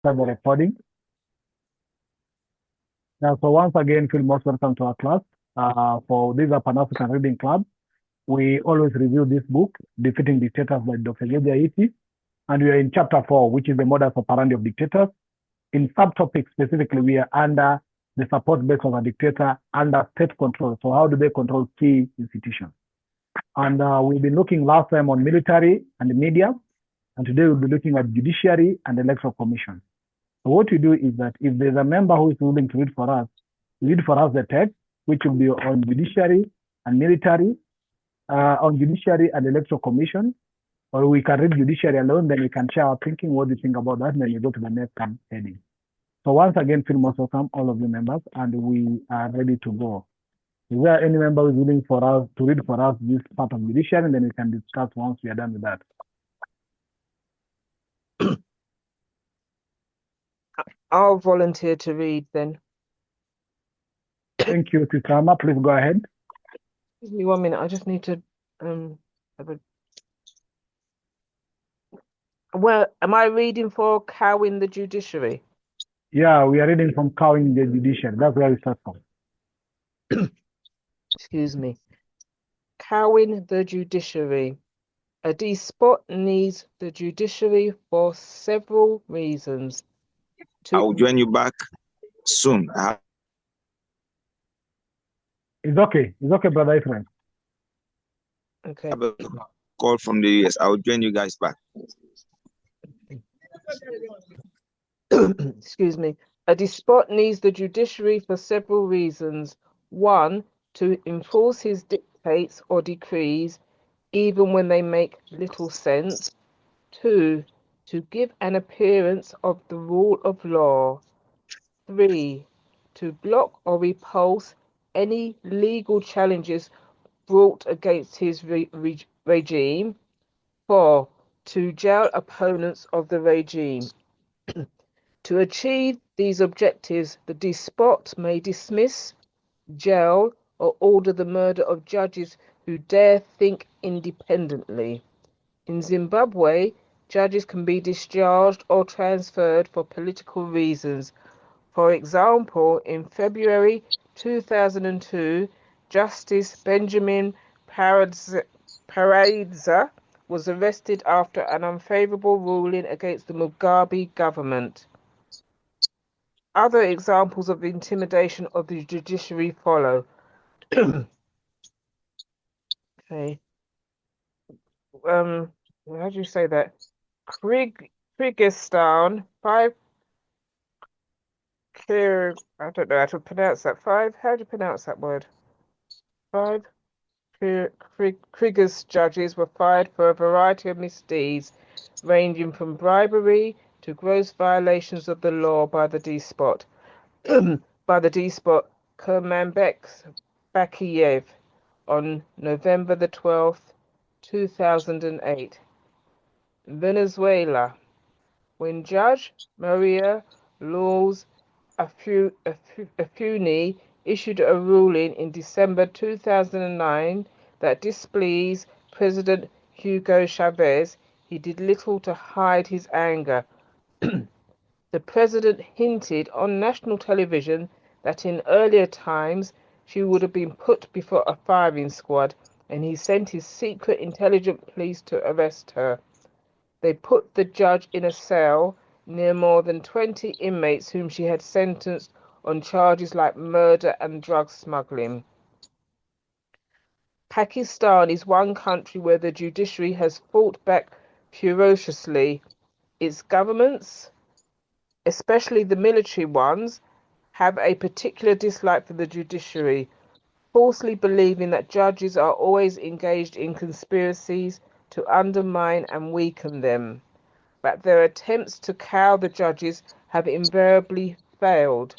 Start the recording. Now, so once again, feel most welcome to our class. For this Pan-African Reading Club, we always review this book, Defeating Dictators by Dr. Judiciary, and we are in chapter 4, which is the modus operandi of dictators. In subtopic specifically, we are under the support base of a dictator under state control. So how do they control key institutions? And we've been looking last time on military and the media, and today we'll be looking at judiciary and electoral commission. So what we do is that if there's a member who is willing to read for us the text, which will be on judiciary and military, on judiciary and electoral commission, or we can read judiciary alone, then we can share our thinking, what do you think about that, and then we go to the next heading. So once again, feel most welcome, all of you members, and we are ready to go. Is there any member who is willing for us to read for us this part of judiciary, and then we can discuss once we are done with that? I'll volunteer to read then. Thank you, Tisama. Please go ahead. Give me 1 minute. I just need to have a... Well, am I reading for Cowing the Judiciary? Yeah, we are reading from Cowing the Judiciary. That's where we start from. Excuse me. Cowing the Judiciary. A despot needs the judiciary for several reasons. I'll join you back soon. It's okay, brother Ephraim. Okay. I have a call from the US. I'll join you guys back. Excuse me. A despot needs the judiciary for several reasons. 1, to enforce his dictates or decrees, even when they make little sense. 2, to give an appearance of the rule of law. 3, to block or repulse any legal challenges brought against his regime. 4, to jail opponents of the regime. To achieve these objectives, the despot may dismiss, jail, or order the murder of judges who dare think independently. In Zimbabwe, judges can be discharged or transferred for political reasons. For example, in February 2002, Justice Benjamin Paradza was arrested after an unfavorable ruling against the Mugabe government. Other examples of intimidation of the judiciary follow. Okay. How do you say that? Kyrgyzstan, I don't know how to pronounce that. How do you pronounce that word? 5 Kyrgyz judges were fired for a variety of misdeeds, ranging from bribery to gross violations of the law by the despot. Kurmanbek Bakiyev on November the 12th, 2008. Venezuela. When Judge Maria Lourdes Afuni issued a ruling in December 2009 that displeased President Hugo Chavez, he did little to hide his anger. The president hinted on national television that in earlier times she would have been put before a firing squad, and he sent his secret intelligence police to arrest her. They put the judge in a cell near more than 20 inmates whom she had sentenced on charges like murder and drug smuggling. Pakistan is one country where the judiciary has fought back ferociously. Its governments, especially the military ones, have a particular dislike for the judiciary, falsely believing that judges are always engaged in conspiracies to undermine and weaken them. But their attempts to cow the judges have invariably failed.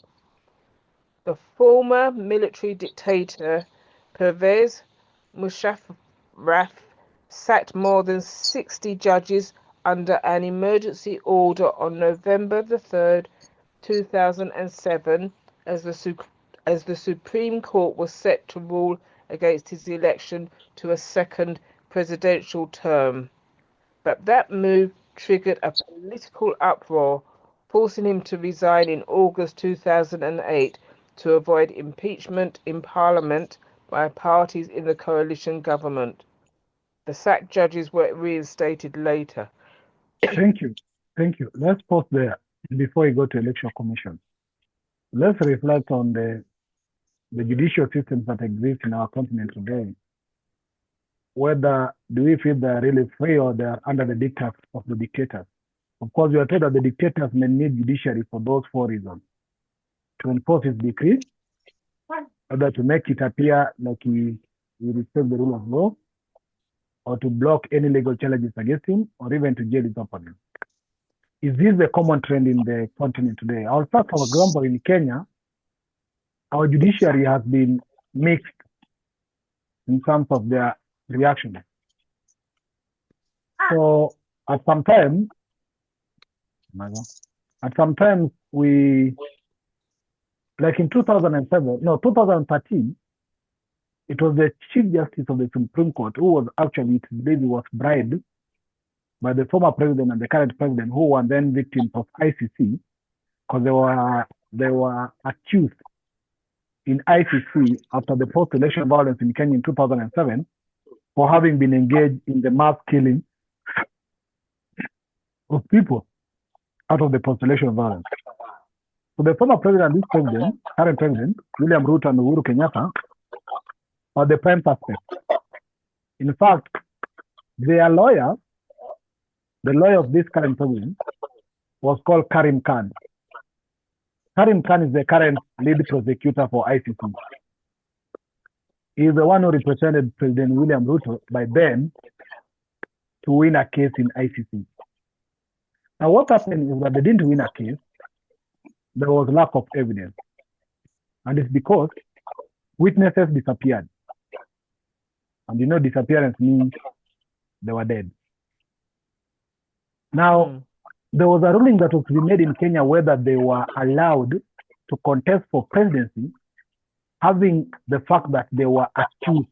The former military dictator Pervez Musharraf sacked more than 60 judges under an emergency order on November the 3rd, 2007, as the Supreme Court was set to rule against his election to a second presidential term. But that move triggered a political uproar forcing him to resign in August 2008 to avoid impeachment in Parliament by parties in the coalition government. The sacked judges were reinstated later. Thank you. Thank you. Let's pause there before we go to Electoral Commission. Let's reflect on the judicial systems that exist in our continent today. Whether do we feel they're really free or they're under the dictates of the dictators? Of course, we are told that the dictators may need judiciary for those 4 reasons: to enforce his decree, either to make it appear like he respects the rule of law, or to block any legal challenges against him, or even to jail his opponent. Is this the common trend in the continent today? I'll start, for example, in Kenya, our judiciary has been mixed in terms of their reaction. So at some time we, like in 2013, it was the Chief Justice of the Supreme Court who was actually, was bribed by the former president and the current president, who were then victims of ICC, because they were accused in ICC after the post-election violence in Kenya in 2007 for having been engaged in the mass killing of people out of the post-election violence. So the former president and this president, current president, William Ruto and Uhuru Kenyatta, are the prime suspects. In fact, their lawyer, the lawyer of this current president, was called Karim Khan. Karim Khan is the current lead prosecutor for ICC. He is the one who represented President William Ruto by then to win a case in ICC. Now, what happened is that they didn't win a case. There was lack of evidence. And it's because witnesses disappeared. And you know, disappearance means they were dead. Now, there was a ruling that was made in Kenya whether they were allowed to contest for presidency, having the fact that they were accused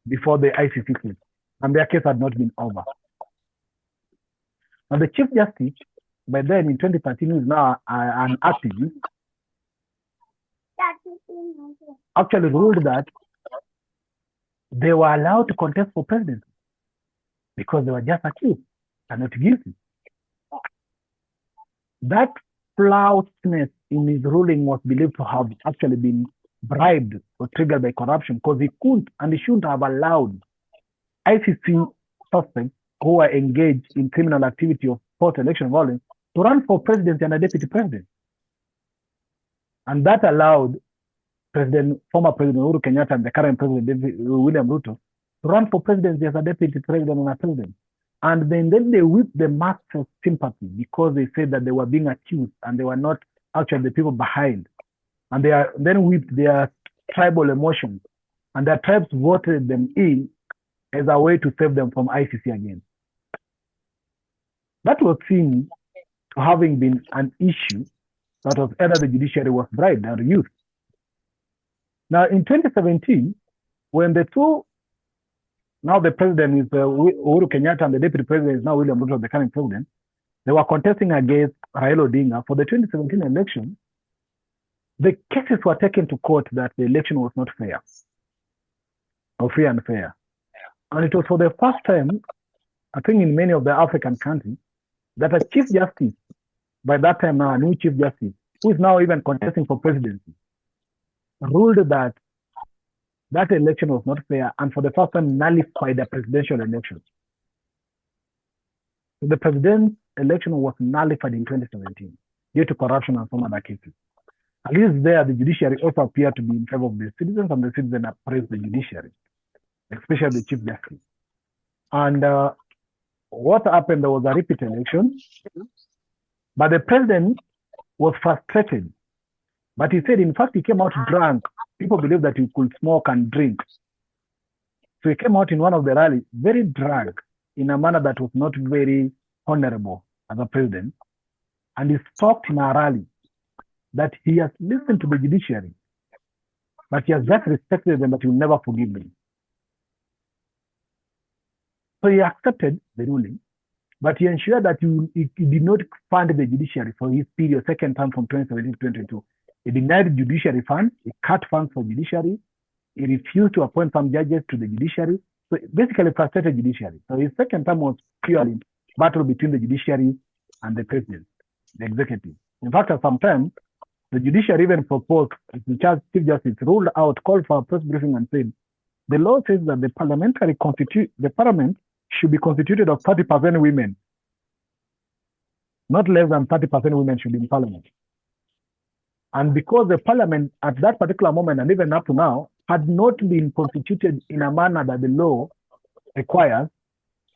before the ICC case, and their case had not been over. Now, the Chief Justice, by then in 2013, who is now an activist, actually ruled that they were allowed to contest for presidency because they were just accused and not guilty. That flawedness in his ruling was believed to have actually been bribed or triggered by corruption, because he couldn't and he shouldn't have allowed ICC suspects who were engaged in criminal activity of post-election violence to run for presidency and a deputy president. And that allowed former President Uhuru Kenyatta and the current President William Ruto to run for presidency as a deputy president and a president. And then they whipped the mass of sympathy because they said that they were being accused and they were not actually the people behind. And they then whipped their tribal emotions, and their tribes voted them in as a way to save them from ICC again. That was seen to having been an issue that was either the judiciary was bribed or used. Now, in 2017, when the two, now the president is Uhuru Kenyatta and the deputy president is now William Ruto, the current president, they were contesting against Raila Odinga for the 2017 election. The cases were taken to court that the election was not fair or free and fair. And it was for the first time, I think in many of the African countries, that a chief justice, by that time now a new chief justice, who is now even contesting for presidency, ruled that that election was not fair and for the first time nullified the presidential election. So the president's election was nullified in 2017 due to corruption and some other cases. At least there, the judiciary also appeared to be in favor of the citizens, and the citizens appraised the judiciary, especially the chief justice. And what happened, there was a repeat election, but the president was frustrated. But he said, in fact, he came out drunk. People believe that he could smoke and drink. So he came out in one of the rallies, very drunk, in a manner that was not very honorable as a president. And he talked in a rally that he has listened to the judiciary, but he has just respected them, but he will never forgive them. So he accepted the ruling, but he ensured that he did not fund the judiciary for his period, second term from 2017 to 2022. He denied judiciary funds, he cut funds for judiciary, he refused to appoint some judges to the judiciary. So basically frustrated judiciary. So his second term was purely battle between the judiciary and the president, the executive. In fact, at some time, the judiciary even proposed, the Chief Justice ruled out, called for a press briefing and said, the law says that the parliament should be constituted of 30% women. Not less than 30% women should be in parliament. And because the parliament at that particular moment and even up to now had not been constituted in a manner that the law requires,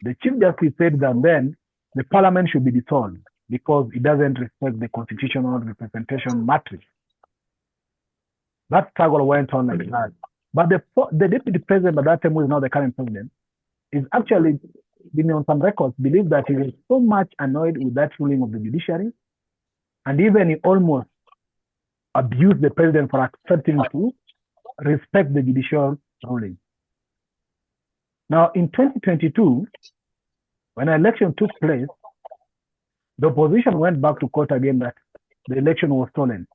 the Chief Justice said that then the parliament should be dissolved because it doesn't respect the constitutional representation matrix. That struggle went on like that. But the deputy president at that time, who is now the current president, is actually, been on some records, believed that he was so much annoyed with that ruling of the judiciary, and even he almost abused the president for accepting to respect the judicial ruling. Now, in 2022, when an election took place, the opposition went back to court again that the election was stolen.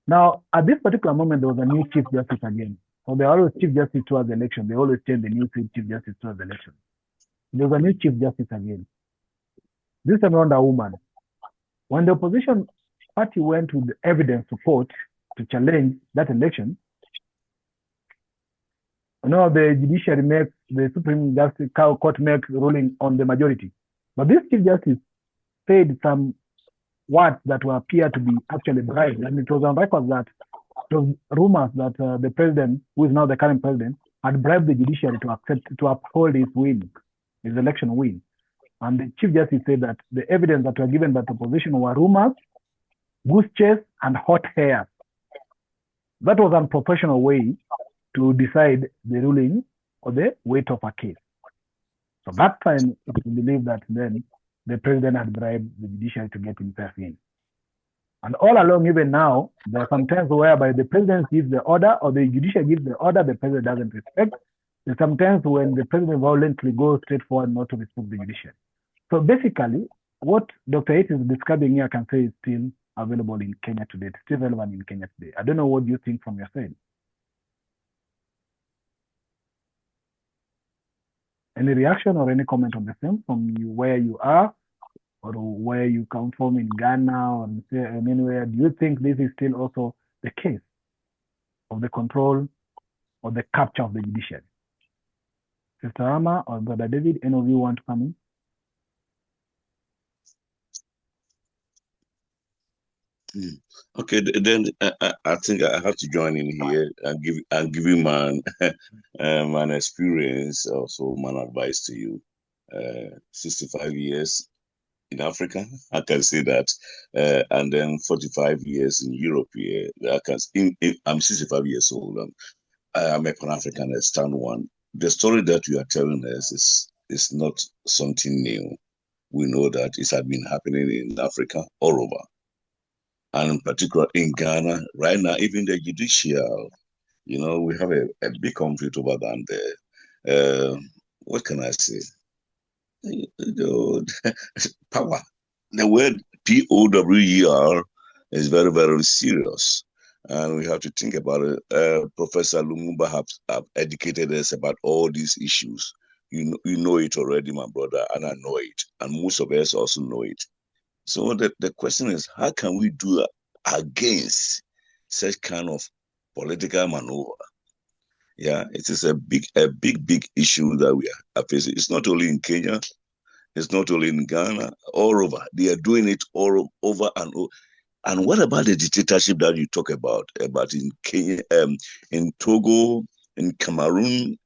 Now, at this particular moment, there was a new Chief Justice again. So they always Chief Justice towards the election. They always change the new Chief Justice towards the election. There was a new Chief Justice again. This time around, a woman. When the opposition party went with the evidence support to challenge that election, the judiciary makes, the Supreme Justice Court makes ruling on the majority. But this Chief Justice said some words that will appear to be actually bribed. And it was on record that it was rumors that the president, who is now the current president, had bribed the judiciary to uphold his win, his election win. And the Chief Justice said that the evidence that were given by the opposition were rumors, goose chase, and hot hair. That was an unprofessional way to decide the ruling or the weight of a case. So that time, it was believed that then the president had bribed the judiciary to get himself in. And all along, even now, there are some times whereby the president gives the order or the judiciary gives the order the president doesn't respect. There's sometimes when the president violently goes straight forward not to respect the judiciary. So basically, what Dr. Yates is describing here, I can say is still available in Kenya today. It's still relevant in Kenya today. I don't know what you think from your side. Any reaction or any comment on the same from you, where you are or where you come from in Ghana or anywhere? Do you think this is still also the case of the control or the capture of the judiciary? Sister Rama or Brother David, any of you want to come in? Okay, then I think I have to join in here and give you my my experience, also my advice to you. 65 years in Africa, I can say that, and then 45 years in Europe. Here, I'm 65 years old. I'm a Pan-African, I stand one. The story that you are telling us is not something new. We know that it has been happening in Africa all over. And in particular in Ghana, right now, even the judicial, we have a big conflict over there. What can I say? Power. The word POWER is very, very serious. And we have to think about it. Professor Lumumba have educated us about all these issues. You know it already, my brother, and I know it. And most of us also know it. So the question is, how can we do against such kind of political maneuver? Yeah, it is a big issue that we are facing. It's not only in Kenya, it's not only in Ghana, all over. They are doing it all over and over. And what about the dictatorship that you talk about in Kenya, in Togo, in Cameroon?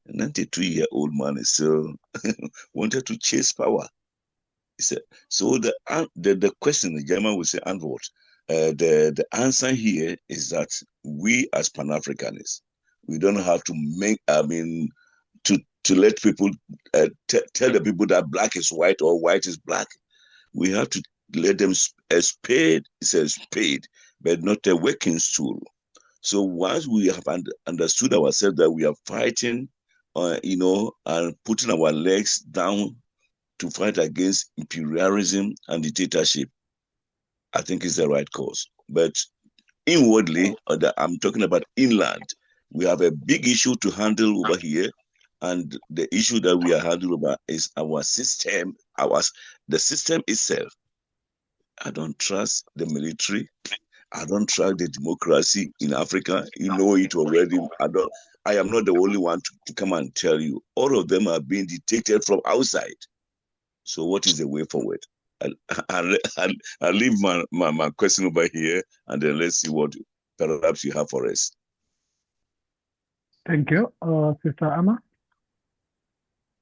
A 92-year-old man is still wanted to chase power. So the question, the German will say, Antwort. The answer here is that we as Pan-Africanists, we don't have to to let people tell the people that black is white or white is black. We have to let them a spade is a spade, but not a working stool. So once we have understood ourselves that we are fighting, and putting our legs down to fight against imperialism and dictatorship, I think is the right cause. But inwardly, I'm talking about inland, we have a big issue to handle over here. And the issue that we are handling about is our system, the system itself. I don't trust the military. I don't trust the democracy in Africa. You know it already. I am not the only one to come and tell you. All of them are being dictated from outside. So what is the way forward? I'll leave my question over here, and then let's see what perhaps you have for us. Thank you. Sister Amma?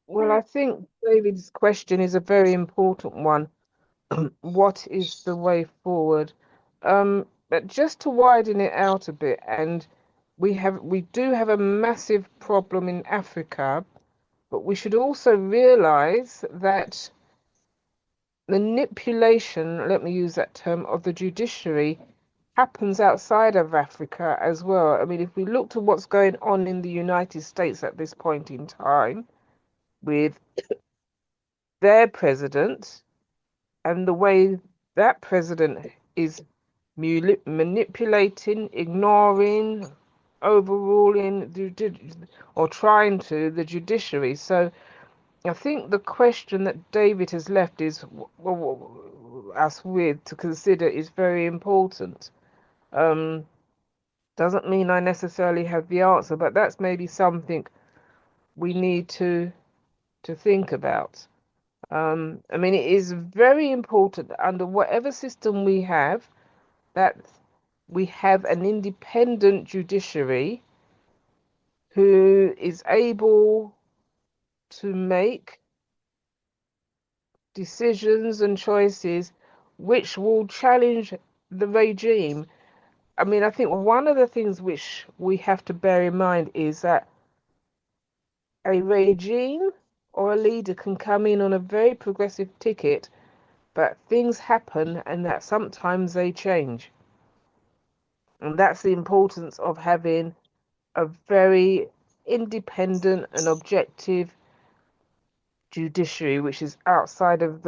Well, I think David's question is a very important one. What is the way forward? But just to widen it out a bit, and we do have a massive problem in Africa, but we should also realize that manipulation, let me use that term, of the judiciary happens outside of Africa as well. I mean, if we look to what's going on in the United States at this point in time with their president and the way that president is manipulating, ignoring, overruling, or trying to, the judiciary. So I think the question that David has left is us with to consider is very important. Doesn't mean I necessarily have the answer, but that's maybe something we need to think about. I mean, it is very important that under whatever system we have, that we have an independent judiciary who is able to make decisions and choices which will challenge the regime. I mean, I think one of the things which we have to bear in mind is that a regime or a leader can come in on a very progressive ticket, but things happen and that sometimes they change. And that's the importance of having a very independent and objective judiciary, which is outside of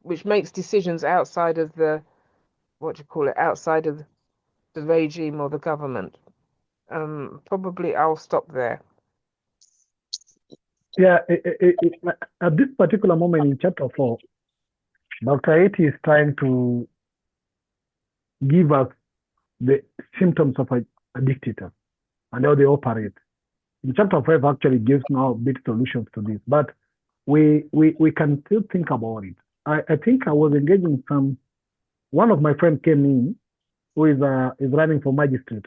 which makes decisions outside of outside of the regime or the government. Probably I'll stop there. Yeah, at this particular moment in chapter 4, Dr. Eti is trying to give us the symptoms of a dictator and how they operate. In chapter 5 actually gives now big solutions to this, but we can still think about it. I think I was engaging one of my friends came in who is running for magistrate.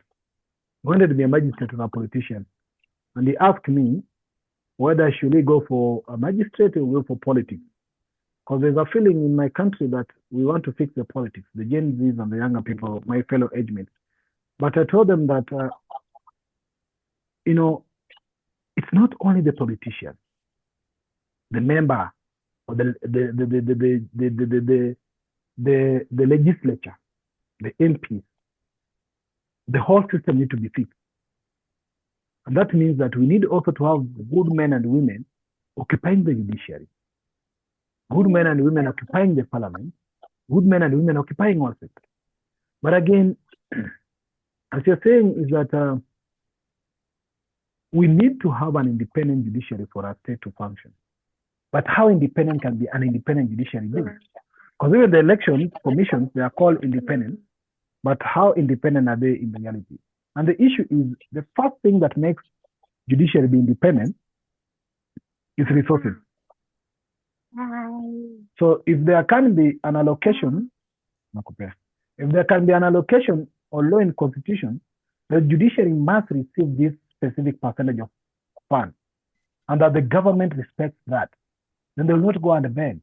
He wanted to be a magistrate or a politician. And he asked me whether should he go for a magistrate or go for politics. Because there's a feeling in my country that we want to fix the politics, the Gen Zs and the younger people, my fellow age mates. But I told them that, it's not only the politician, the member, or the legislature, the MPs. The whole system needs to be fixed. And that means that we need also to have good men and women occupying the judiciary, good men and women occupying the parliament, good men and women occupying all sectors. But again, as you're saying, is that we need to have an independent judiciary for our state to function. But how independent can be an independent judiciary be? Because even the election commissions, they are called independent, but how independent are they in reality? And the issue is the first thing that makes judiciary be independent is resources. So if there can be an allocation, or law in constitution, the judiciary must receive this specific percentage of funds, and that the government respects that, then they will not go and beg.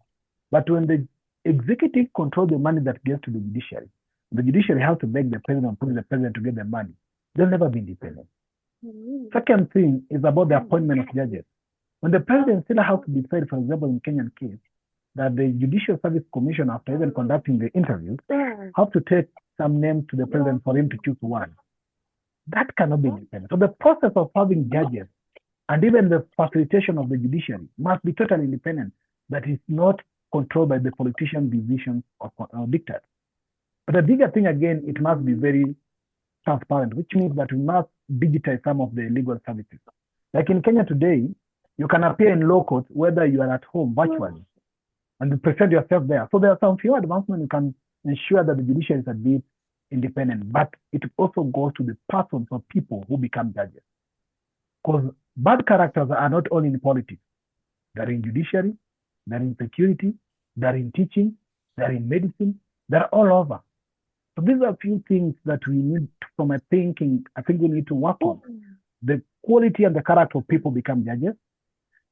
But when the executive controls the money that gets to the judiciary has to beg the president, put the president to get the money. They'll never be independent. Second thing is about the appointment of judges. When the president still has to decide, for example, in Kenyan case, that the Judicial Service Commission, after even conducting the interviews, have to take some names to the president for him to choose one. That cannot be independent. So the process of having judges And even the facilitation of the judiciary must be totally independent, that is not controlled by the politician decisions or dictates. But the bigger thing, again, it must be very transparent, which means that we must digitize some of the legal services. Like in Kenya today, you can appear in law courts whether you are at home virtually and present yourself there. So there are some few advancements you can ensure that the judiciary is a bit independent, but it also goes to the persons or people who become judges. Because bad characters are not only in politics. They're in judiciary, they're in security, they're in teaching, they're in medicine, they're all over. So these are a few things that we need, from my thinking, I think we need to work on. The quality and the character of people become judges,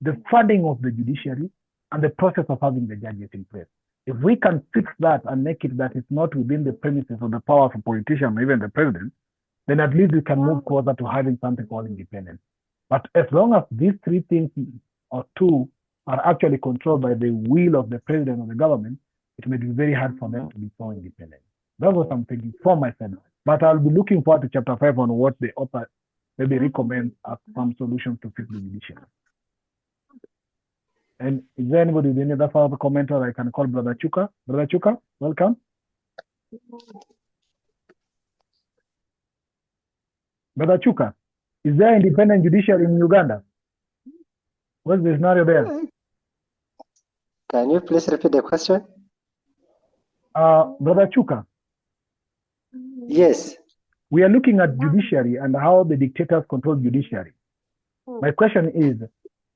the funding of the judiciary, and the process of having the judges in place. If we can fix that and make it that it's not within the premises of the power of a politician or even the president, then at least we can move closer to having something called independence. But as long as these three things or two are actually controlled by the will of the president or the government, it may be very hard for them to be so independent. That was something from my side. But I'll be looking forward to chapter 5 on what the author maybe recommends as some solutions to fix the judiciary. And is there anybody with any other further comment, or I can call Brother Chuka? Brother Chuka, welcome. Brother Chuka, is there independent judiciary in Uganda? What's the scenario there? Can you please repeat the question? Brother Chuka. Yes. We are looking at judiciary and how the dictators control judiciary. My question is,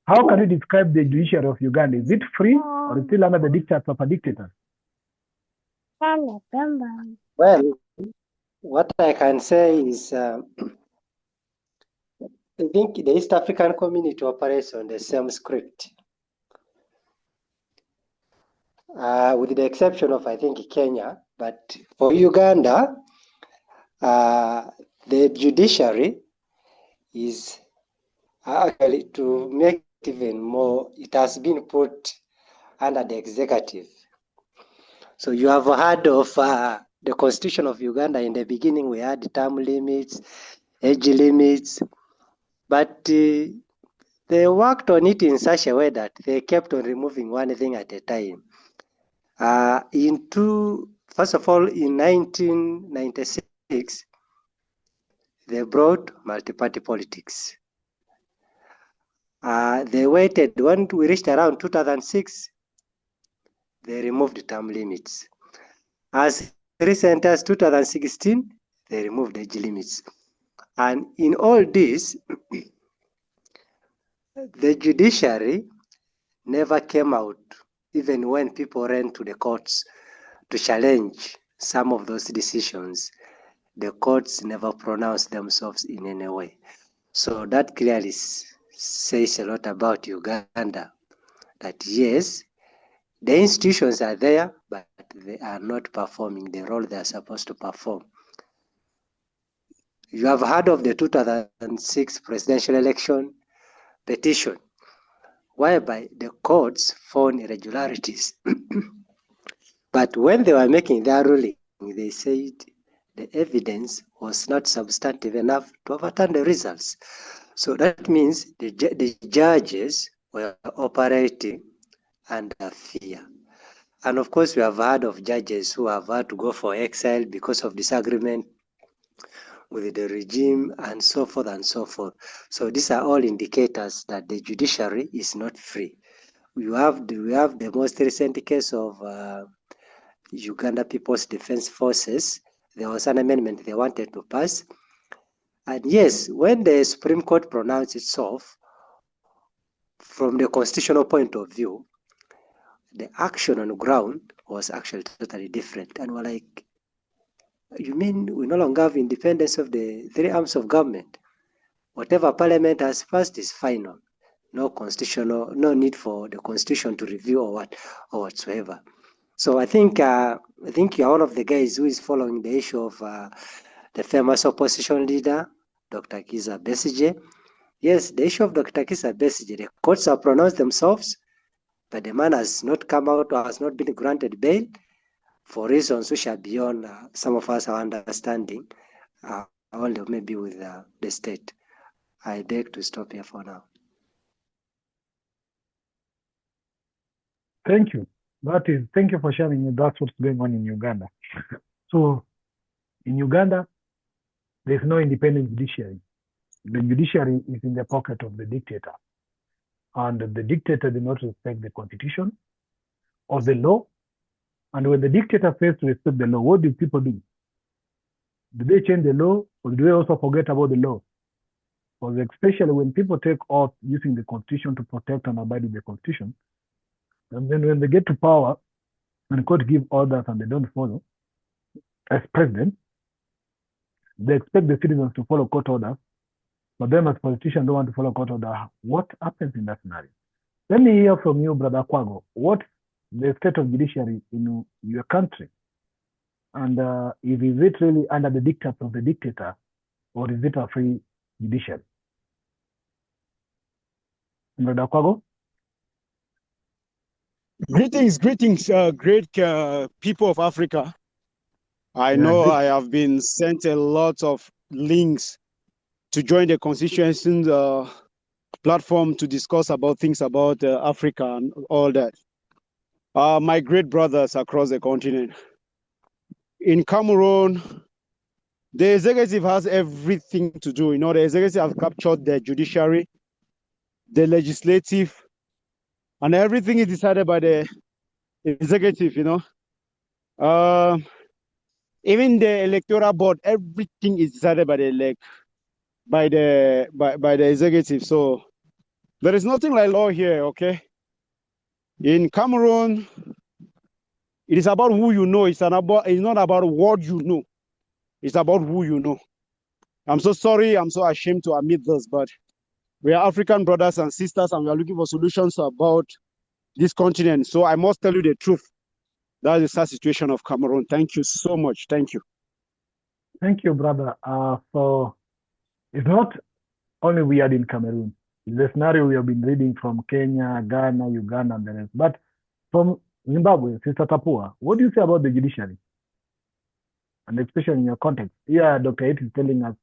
how can you describe the judiciary of Uganda? Is it free or is it still under the dictates of a dictator? Well, what I can say is, I think the East African community operates on the same script. With the exception of, I think, Kenya. But for Uganda, the judiciary is actually, to make it even more, it has been put under the executive. So you have heard of the Constitution of Uganda. In the beginning, we had term limits, age limits, but they worked on it in such a way that they kept on removing one thing at a time. First of all, in 1996, they brought multi-party politics. They waited when we reached around 2006, they removed term limits. As recent as 2016, they removed age limits. And in all this, the judiciary never came out, even when people ran to the courts to challenge some of those decisions. The courts never pronounced themselves in any way. So that clearly says a lot about Uganda, that yes, the institutions are there, but they are not performing the role they are supposed to perform. You have heard of the 2006 presidential election petition, whereby the courts found irregularities. But when they were making their ruling, they said the evidence was not substantive enough to overturn the results. So that means the judges were operating under fear. And of course, we have heard of judges who have had to go for exile because of disagreement with the regime and so forth and so forth. So these are all indicators that the judiciary is not free. We have the most recent case of Uganda People's Defense Forces. There was an amendment they wanted to pass. And yes, when the Supreme Court pronounced itself, from the constitutional point of view, the action on the ground was actually totally different. And we're like, you mean we no longer have independence of the three arms of government? Whatever Parliament has passed is final. No need for the Constitution to review or whatsoever. So I think you're one of the guys who is following the issue of the famous opposition leader, Dr. Kizza Besigye. Yes, the issue of Dr. Kizza Besigye, the courts have pronounced themselves, but the man has not come out or has not been granted bail for reasons which are beyond some of us our understanding, only maybe with the state. I beg to stop here for now. Thank you. Thank you for sharing. That's what's going on in Uganda. So in Uganda, there's no independent judiciary. The judiciary is in the pocket of the dictator. And the dictator does not respect the constitution or the law. And when the dictator fails to respect the law, what do people do? Do they change the law, or do they also forget about the law? Because especially when people take oath using the constitution to protect and abide with the constitution, and then when they get to power and court give orders and they don't follow, as president, they expect the citizens to follow court orders, but them as politicians don't want to follow court order. What happens in that scenario? Let me hear from you, Brother Kwago. What's the state of judiciary in your country? And is it really under the dictates of the dictator, or is it a free judiciary? Brother Kwago? Greetings, great people of Africa. I know I have been sent a lot of links to join the constituency platform to discuss about things about Africa and all that. My great brothers across the continent. In Cameroon, the executive has everything to do. You know, the executive have captured the judiciary, the legislative, and everything is decided by the executive, you know. Even the electoral board, everything is decided by the executive. So there is nothing like law here, okay? In Cameroon, it is about who you know. It's not about what you know. It's about who you know. I'm so sorry. I'm so ashamed to admit this, but we are African brothers and sisters, and we are looking for solutions about this continent. So I must tell you the truth. That is the sad situation of Cameroon. Thank you so much. Thank you. Thank you, brother. So it's not only weird in Cameroon. It's the scenario we have been reading from Kenya, Ghana, Uganda, and the rest. But from Zimbabwe, Sister Tapua, what do you say about the judiciary? And especially in your context. Here, Dr. It is telling us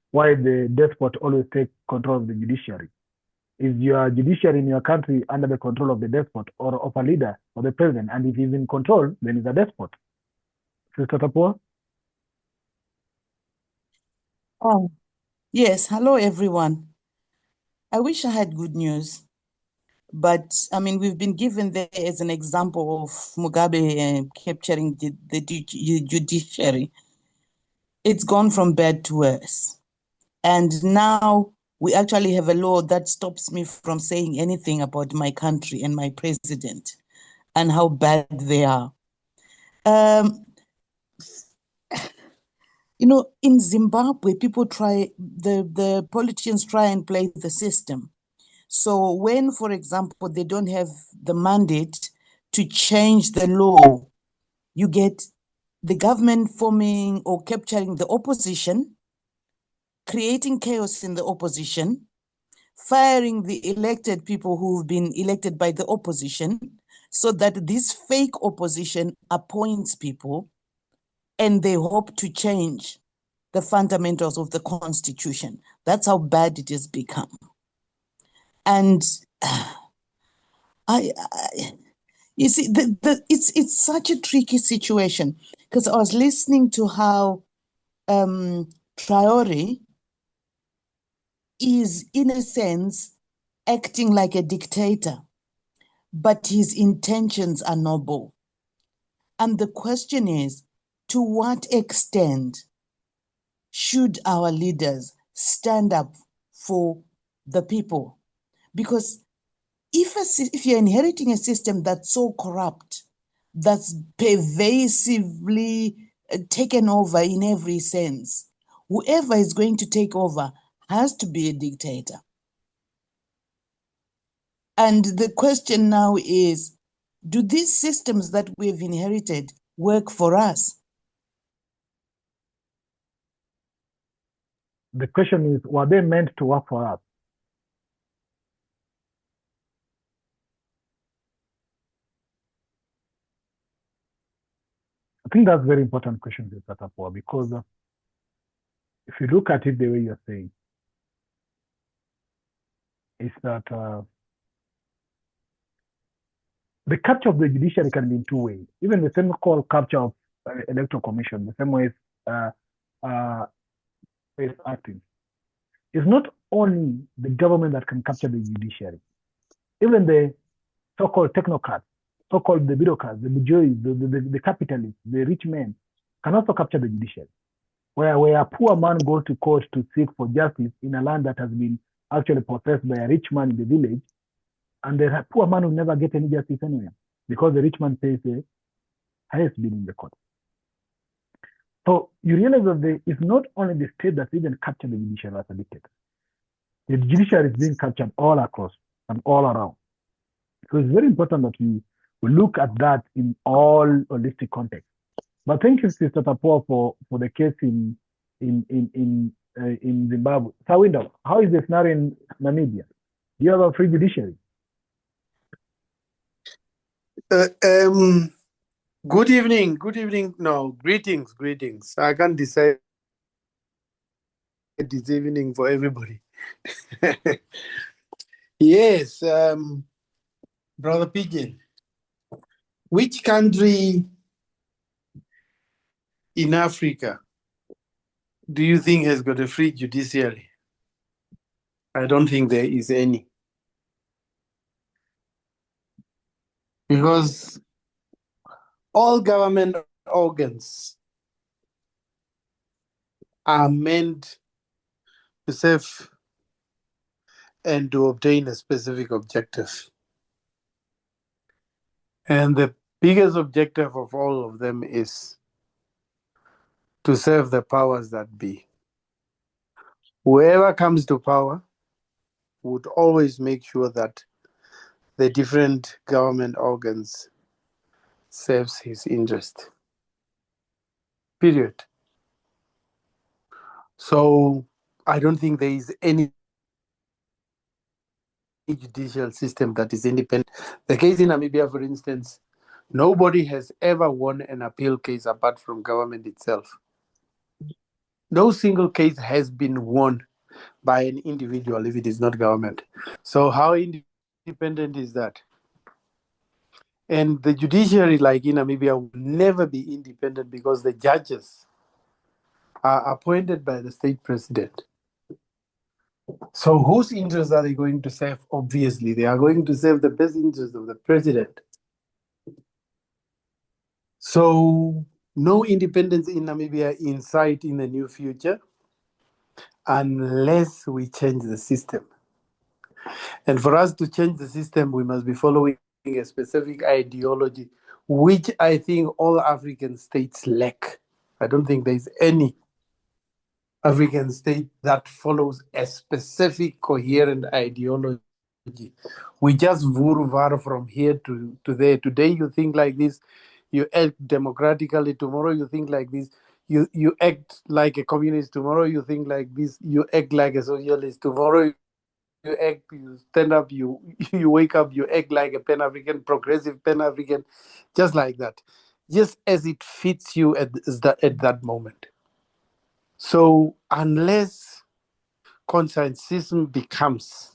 why the despot always take control of the judiciary. Is your judiciary in your country under the control of the despot or of a leader or the president? And if he's in control, then he's a despot. Sister Tapua? Oh, yes. Hello, everyone. I wish I had good news, but I mean, we've been given there as an example of Mugabe capturing the judiciary. It's gone from bad to worse. And now we actually have a law that stops me from saying anything about my country and my president and how bad they are. You know, in Zimbabwe, the politicians try and play the system. So when, for example, they don't have the mandate to change the law, you get the government forming or capturing the opposition, creating chaos in the opposition, firing the elected people who've been elected by the opposition, so that this fake opposition appoints people and they hope to change the fundamentals of the Constitution. That's how bad it has become. And you see, it's such a tricky situation, because I was listening to how Traore is, in a sense, acting like a dictator, but his intentions are noble. And the question is, to what extent should our leaders stand up for the people? Because if you're inheriting a system that's so corrupt, that's pervasively taken over in every sense, whoever is going to take over has to be a dictator. And the question now is, do these systems that we've inherited work for us? The question is, were they meant to work for us? I think that's a very important question to start up for, because if you look at it the way you're saying, is that the capture of the judiciary can be in two ways. Even the same called capture of electoral commission, the same way is acting. It's not only the government that can capture the judiciary. Even the so-called technocrats, so-called the bureaucrats, the bourgeois, the capitalists, the rich men, can also capture the judiciary. Where a poor man goes to court to seek for justice in a land that has been actually possessed by a rich man in the village, and the poor man will never get any justice anywhere because the rich man pays the highest bill in the court. So you realize that it's not only the state that even captured the judiciary as a dictator. The judiciary is being captured all across and all around. So it's very important that we look at that in all holistic context. But thank you, Sister Tapua, for the case in Zimbabwe. Sawindo, how is the scenario in Namibia? Do you have a free judiciary? Good evening. No, greetings. I can't decide this evening for everybody. Yes, Brother Pigeon. Which country in Africa do you think has got a free judiciary? I don't think there is any. Because all government organs are meant to serve and to obtain a specific objective. And the biggest objective of all of them is to serve the powers that be. Whoever comes to power would always make sure that the different government organs serves his interest. Period. So I don't think there is any judicial system that is independent. The case in Namibia, for instance, nobody has ever won an appeal case apart from government itself. No single case has been won by an individual if it is not government. So how independent is that? And the judiciary, like in Namibia, will never be independent because the judges are appointed by the state president. So whose interests are they going to serve? Obviously, they are going to serve the best interests of the president. So no independence in Namibia in sight in the near future unless we change the system. And for us to change the system, we must be following a specific ideology, which I think all African states lack. I don't think there is any African state that follows a specific coherent ideology. We just vurvar from here to there. Today you think like this, you act democratically. Tomorrow you think like this, you act like a communist. Tomorrow you think like this, you act like a socialist. Tomorrow you act, you stand up, you wake up, you act like a Pan-African, progressive Pan-African, just like that. Just as it fits you at that moment. So unless conscientism becomes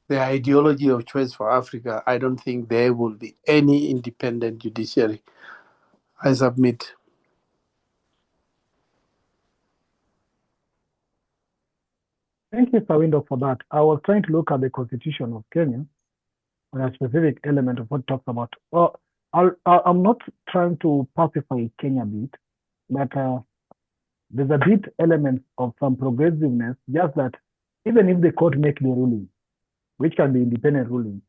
the ideology of choice for Africa, I don't think there will be any independent judiciary. I submit. Thank you, Sawindo, for that. I was trying to look at the Constitution of Kenya and a specific element of what it talks about. Well, I'm not trying to pacify Kenya bit, but there's a bit element of some progressiveness, just that even if the court make the ruling, which can be independent ruling,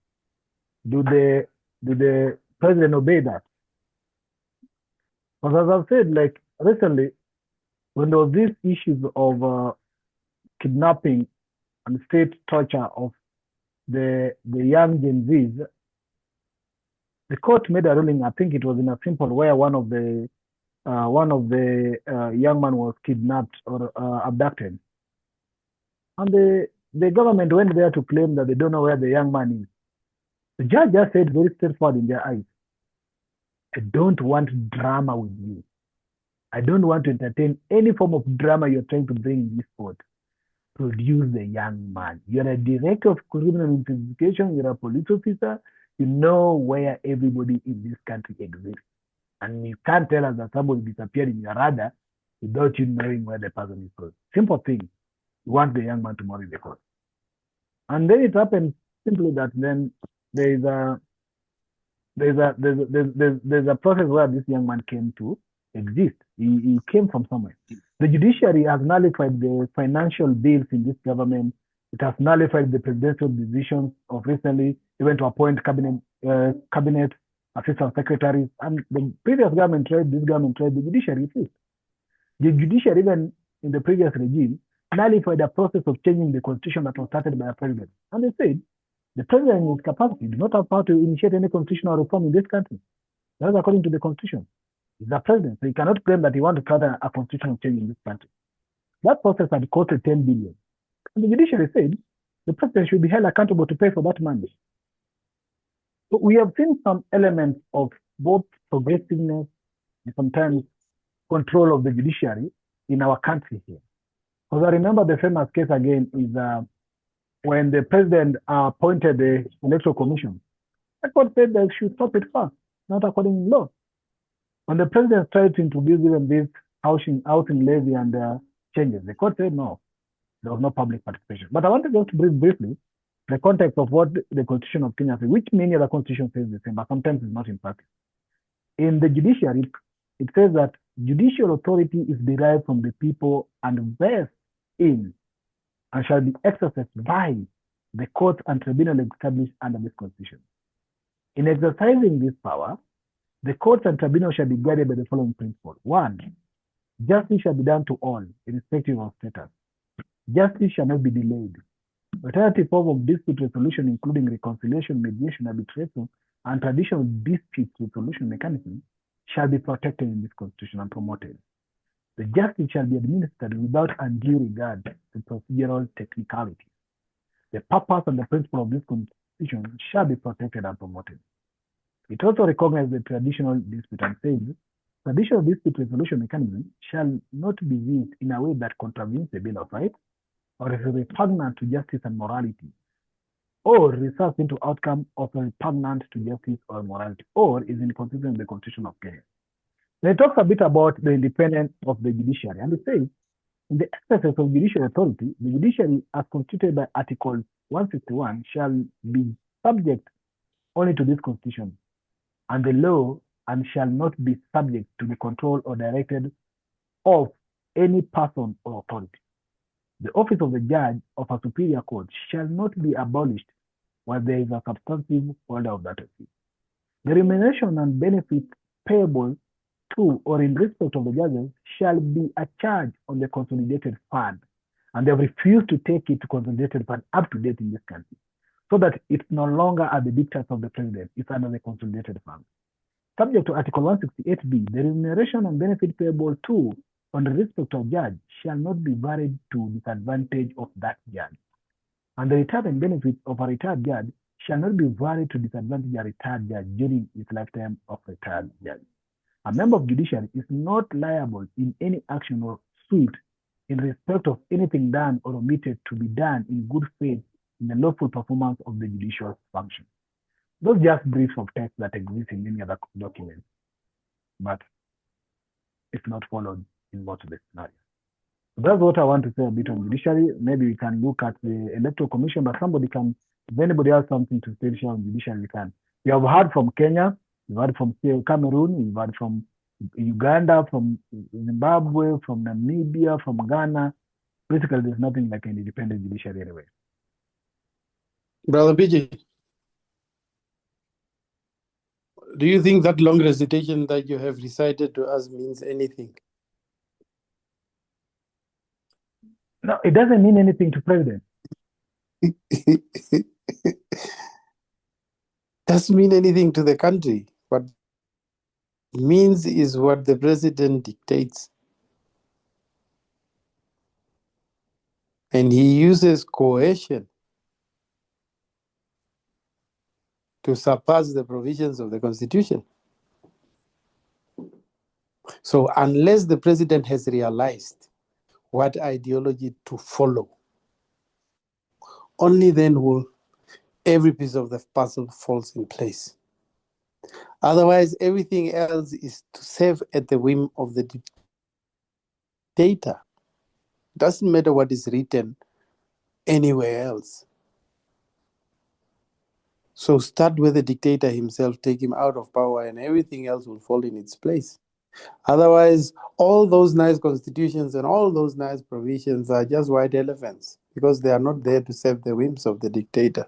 do the president obey that? Because as I've said, like recently, when there was these issues of kidnapping and state torture of the young Gen Zs, the court made a ruling. I think it was in a simple where one of the young man was kidnapped or abducted, and the government went there to claim that they don't know where the young man is. The judge just said very straightforward in their eyes, I don't want drama with you. I don't want to entertain any form of drama you're trying to bring in this court. Produce the young man. You're a director of criminal investigation, you're a police officer, to know where everybody in this country exists. And you can't tell us that somebody disappeared in your radar without you knowing where the person is going. Simple thing. You want the young man to marry the court. And then it happens simply that then there's a process where this young man came to exist. He came from somewhere. The judiciary has nullified the financial bills in this government. It has nullified the presidential decisions of recently, even to appoint cabinet assistant secretaries. And the previous government tried, this government tried, the judiciary refused. The judiciary, even in the previous regime, nullified the process of changing the constitution that was started by a president. And they said, the president in his capacity does not have power to initiate any constitutional reform in this country. That's according to the constitution. He's a president, so he cannot claim that he wants to start a constitutional change in this country. That process had costed 10 billion. And the judiciary said the president should be held accountable to pay for that money. So we have seen some elements of both progressiveness and sometimes control of the judiciary in our country here. Because I remember the famous case again is when the president appointed the Electoral Commission. The court said they should stop it first, not according to law. When the president tried to introduce even this housing levy and changes, the court said no, there was no public participation. But I wanted just to bring briefly the context of what the Constitution of Kenya says, which many other constitutions say the same, but sometimes it's not in practice. In the judiciary, it says that judicial authority is derived from the people and vests in and shall be exercised by the courts and tribunals established under this constitution. In exercising this power, the courts and tribunals shall be guided by the following principles. 1, justice shall be done to all, irrespective of status. Justice shall not be delayed. Alternative form of dispute resolution, including reconciliation, mediation, arbitration, and traditional dispute resolution mechanisms, shall be protected in this constitution and promoted. The justice shall be administered without undue regard to procedural technicalities. The purpose and the principle of this constitution shall be protected and promoted. It also recognizes the traditional dispute and says, traditional dispute resolution mechanism shall not be used in a way that contravenes the Bill of Rights, or is repugnant to justice and morality, or results into outcome of repugnant to justice or morality, or is inconsistent with the Constitution of Kenya. Then it talks a bit about the independence of the judiciary, and it says, in the exercise of judicial authority, the judiciary, as constituted by Article 161, shall be subject only to this Constitution and the law, and shall not be subject to the control or directed of any person or authority. The office of the judge of a superior court shall not be abolished while there is a substantive holder of that office. The remuneration and benefit payable to or in respect of the judges shall be a charge on the consolidated fund, and they have refused to take it to consolidated fund up to date in this country, so that it's no longer at the dictates of the president, it's under the consolidated fund. Subject to Article 168b, the remuneration and benefit payable to on the respect of judge shall not be varied to disadvantage of that judge. And the retirement benefits of a retired judge shall not be varied to disadvantage a retired judge during his lifetime of retired judge. A member of judiciary is not liable in any action or suit in respect of anything done or omitted to be done in good faith in the lawful performance of the judicial function. Those just briefs of text that exist in many other documents, but it's not followed in most of the scenarios. So that's what I want to say a bit on judiciary. Maybe we can look at the Electoral Commission, but somebody can, if anybody has something to say on judiciary, we can. We have heard from Kenya, we've heard from Cameroon, we've heard from Uganda, from Zimbabwe, from Namibia, from Ghana. Basically, there's nothing like an independent judiciary anyway. Brother BJ, do you think that long recitation that you have recited to us means anything? No, it doesn't mean anything to president. Doesn't mean anything to the country. What it means is what the president dictates. And he uses coercion to surpass the provisions of the Constitution. So unless the president has realized what ideology to follow, only then will every piece of the puzzle falls in place. Otherwise, everything else is to serve at the whim of the dictator. Doesn't matter what is written anywhere else. So start with the dictator himself, take him out of power, and everything else will fall in its place. Otherwise, all those nice constitutions and all those nice provisions are just white elephants because they are not there to serve the whims of the dictator.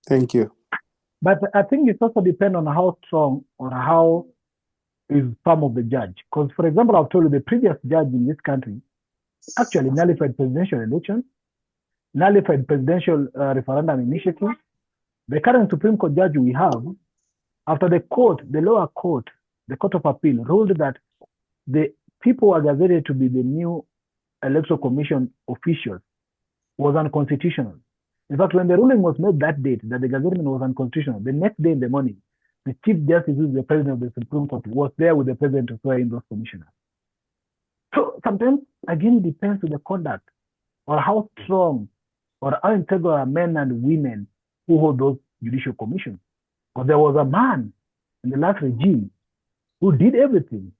Thank you. But I think it also depends on how strong or how is some of the judge. Because, for example, I've told you the previous judge in this country actually nullified presidential elections, nullified presidential referendum initiatives. The current Supreme Court judge we have, after the court, the lower court, the Court of Appeal, ruled that the people who are gazetted to be the new Electoral Commission officials was unconstitutional. In fact, when the ruling was made that date that the gazettement was unconstitutional, the next day in the morning, the Chief Justice, who is the President of the Supreme Court, was there with the President to swear in those commissioners. So sometimes, again, it depends on the conduct or how strong or how integral are men and women who hold those judicial commissions. Because there was a man in the last regime who did everything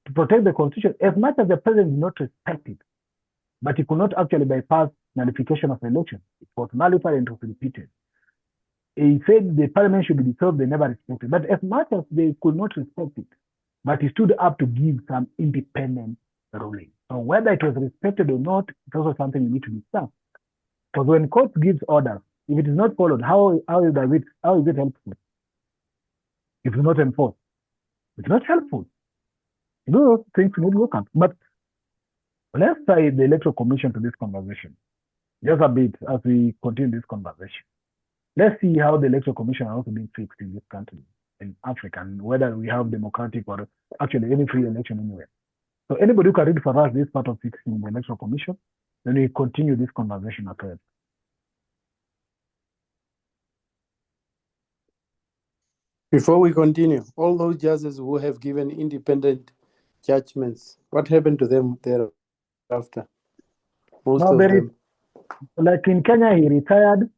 to protect the Constitution as much as the President did not respect it. But he could not actually bypass nullification of elections. It was nullified and it was repeated. He said the parliament should be dissolved, they never respected. But as much as they could not respect it, but he stood up to give some independent ruling. So whether it was respected or not, it's also something we need to discuss. Because when court gives orders, if it is not followed, how is it helpful? If it's not enforced, it's not helpful. Those things need to look at. But let's tie the Electoral Commission to this conversation. Just a bit as we continue this conversation. Let's see how the Electoral Commission are also being fixed in this country, in Africa, and whether we have democratic or actually any free election anywhere. So anybody who can read for us this part of fixing the Electoral Commission, then we continue this conversation after. Before we continue, all those judges who have given independent judgments, what happened to them thereafter? Most of them. Like in Kenya, he retired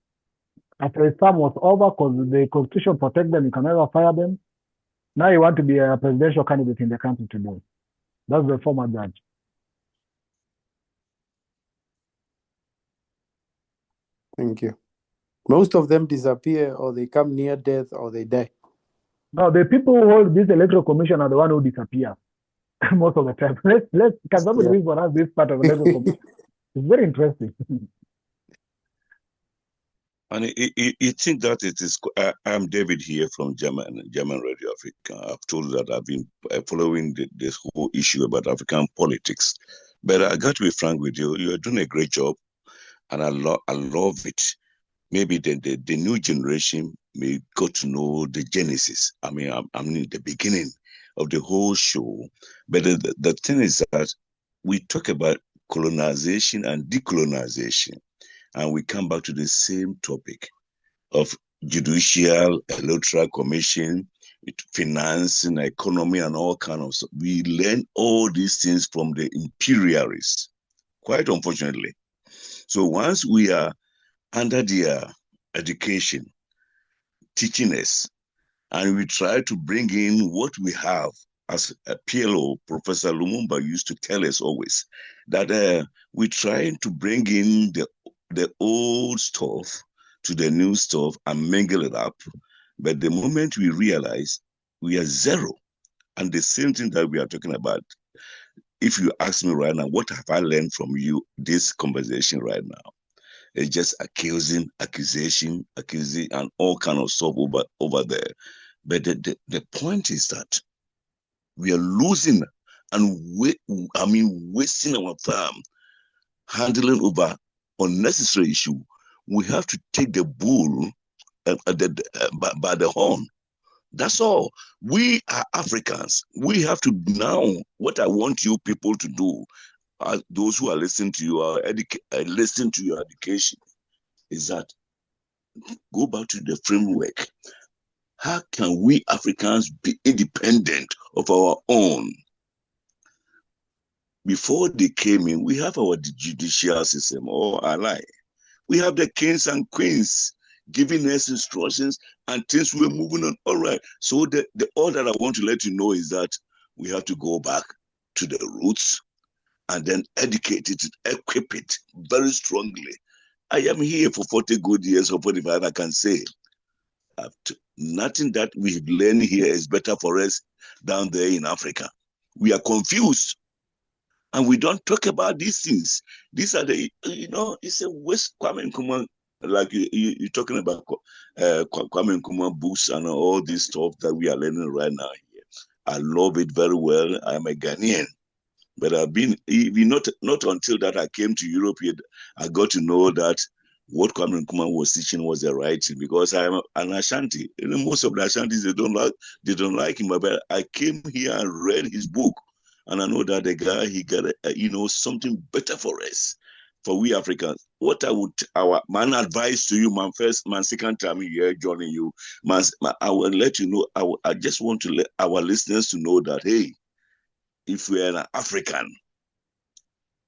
after his term was over because the constitution protects them. You can never fire them. Now you want to be a presidential candidate in the country today. That's the former judge. Thank you. Most of them disappear or they come near death or they die. No, the people who hold this Electoral Commission are the one who disappear most of the time. Can somebody read for us this part of Electoral Commission? It's very interesting. And you think that it is? I'm David here from German Radio Africa. I've told you that I've been following this whole issue about African politics. But I got to be frank with you. You're doing a great job, and I love it. Maybe the new generation may got to know the genesis. I mean, I'm in the beginning of the whole show. But the thing is that we talk about colonization and decolonization, and we come back to the same topic of judicial, electoral commission, financing, economy, and all kinds of stuff. We learn all these things from the imperialists, quite unfortunately. So once we are under their education, teaching us, and we try to bring in what we have, as a PLO, Professor Lumumba used to tell us always, that we're trying to bring in the old stuff to the new stuff and mingle it up. But the moment we realize we are zero, and the same thing that we are talking about, if you ask me right now, what have I learned from you, this conversation right now? It's just accusation, and all kind of stuff over there. But the point is that we are losing and wasting our time handling over unnecessary issue. We have to take the bull by the horn. That's all. We are Africans. We have to now. What I want you people to do, those who are listening to you, listen to your education, is that go back to the framework. How can we Africans be independent of our own? Before they came in, we have our judicial system, or ally. We have the kings and queens giving us instructions and things we're moving on. All right. So all that I want to let you know is that we have to go back to the roots and then educate it, equip it very strongly. I am here for 40 good years or 45, I can say. Nothing that we've learned here is better for us down there in Africa. We are confused and we don't talk about these things. These are it's a West Kwame Nkrumah, like you're talking about Kwame Nkrumah books and all this stuff that we are learning right now here. I love it very well. I'm a Ghanaian. But I've been not until that I came to Europe yet, I got to know that what Kwame Nkrumah was teaching was the right thing, because I am an Ashanti. Most of the Ashantis they don't like him. But I came here and read his book, and I know that the guy he got something better for us, for we Africans. What my advice to you, my second time here joining you, I will let you know. I just want to let our listeners to know that hey, if we are an African,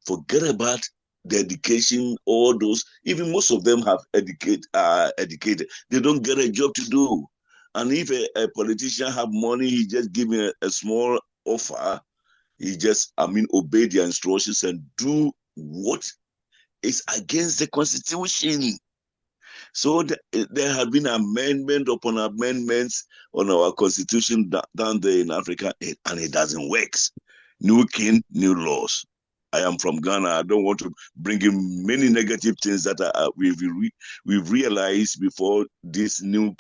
forget about the education, all those, even most of them have educated. They don't get a job to do. And if a politician have money, he just give me a small offer, he just, obey the instructions and do what is against the Constitution. So there have been amendment upon amendments on our Constitution down there in Africa, and it doesn't work. New king, new laws. I am from Ghana. I don't want to bring in many negative things that we've realized before this new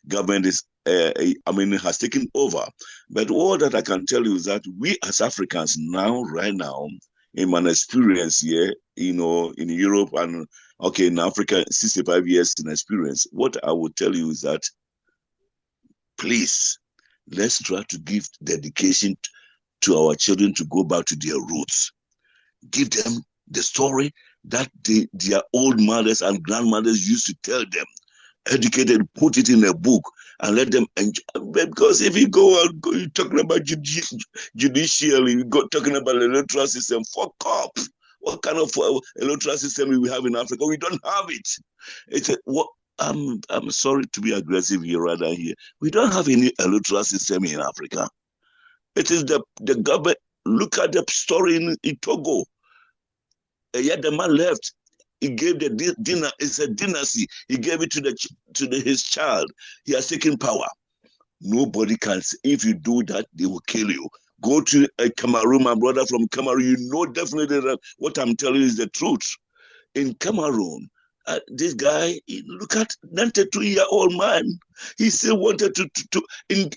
government has taken over. But all that I can tell you is that we as Africans right now, in my experience here, in Europe and in Africa, 65 years in experience, what I would tell you is that please, let's try to give dedication to our children to go back to their roots. Give them the story that their old mothers and grandmothers used to tell them. Educated, put it in a book and let them enjoy. Because if you go out, you're talking about judiciary, you go talking about the electoral system, fuck up. What kind of electoral system do we have in Africa? We don't have it. I'm sorry to be aggressive here, rather here. We don't have any electoral system in Africa. It is the government. Look at the story in Togo. Yet the man left. He gave the dinner. It's a dynasty. He gave it to his child. He has taken power. Nobody can. If you do that, they will kill you. Go to Cameroon, my brother from Cameroon. You know definitely that what I'm telling you is the truth. In Cameroon, this guy, look at 92-year-old man. He still wanted to in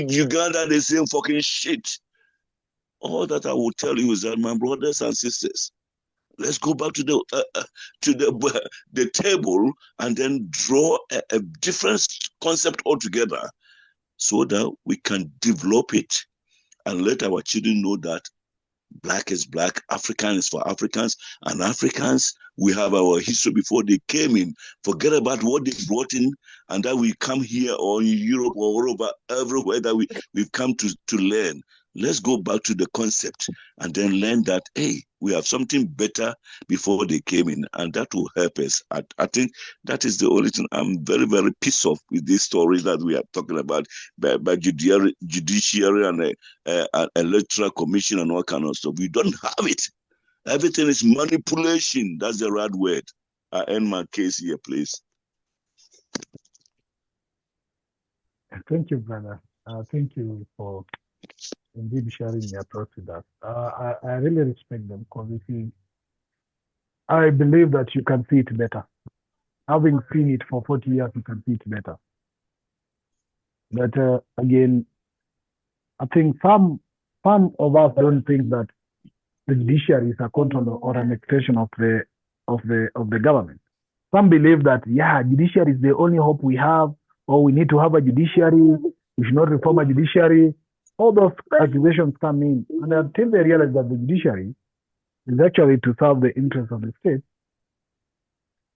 Uganda, the same fucking shit. All that I will tell you is that, my brothers and sisters, let's go back to the table and then draw a different concept altogether so that we can develop it and let our children know that Black is Black, African is for Africans, and Africans, we have our history before they came in. Forget about what they brought in, and that we come here or in Europe or over everywhere that we've come to learn. Let's go back to the concept and then learn that, hey, we have something better before they came in, and that will help us. I think that is the only thing. I'm very, very pissed off with this story that we are talking about by judiciary and electoral commission and all kind of stuff. We don't have it. Everything is manipulation. That's the right word. I end my case here, please. Thank you, brother. Thank you for indeed sharing your thoughts with us. I really respect them because I believe that you can see it better. Having seen it for 40 years, you can see it better. But again, I think some of us don't think that the judiciary is a control or an extension of the government. Some believe that judiciary is the only hope we have, or we need to have a judiciary. We should not reform a judiciary. All those accusations come in, and until they realize that the judiciary is actually to serve the interests of the state,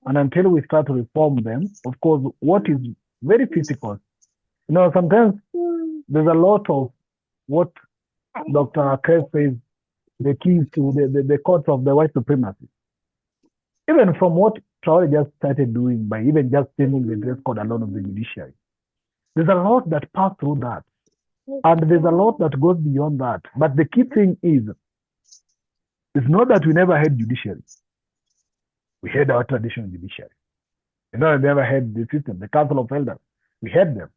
and until we start to reform them, of course, what is very physical. Sometimes there's a lot of what Dr. Kerr says, the keys to the courts of the white supremacy. Even from what Traore just started doing by even just changing the dress code alone of the judiciary, there's a lot that pass through that. And there's a lot that goes beyond that. But the key thing is, it's not that we never had judiciary. We had our traditional judiciary. We never had the system, the Council of Elders. We had them.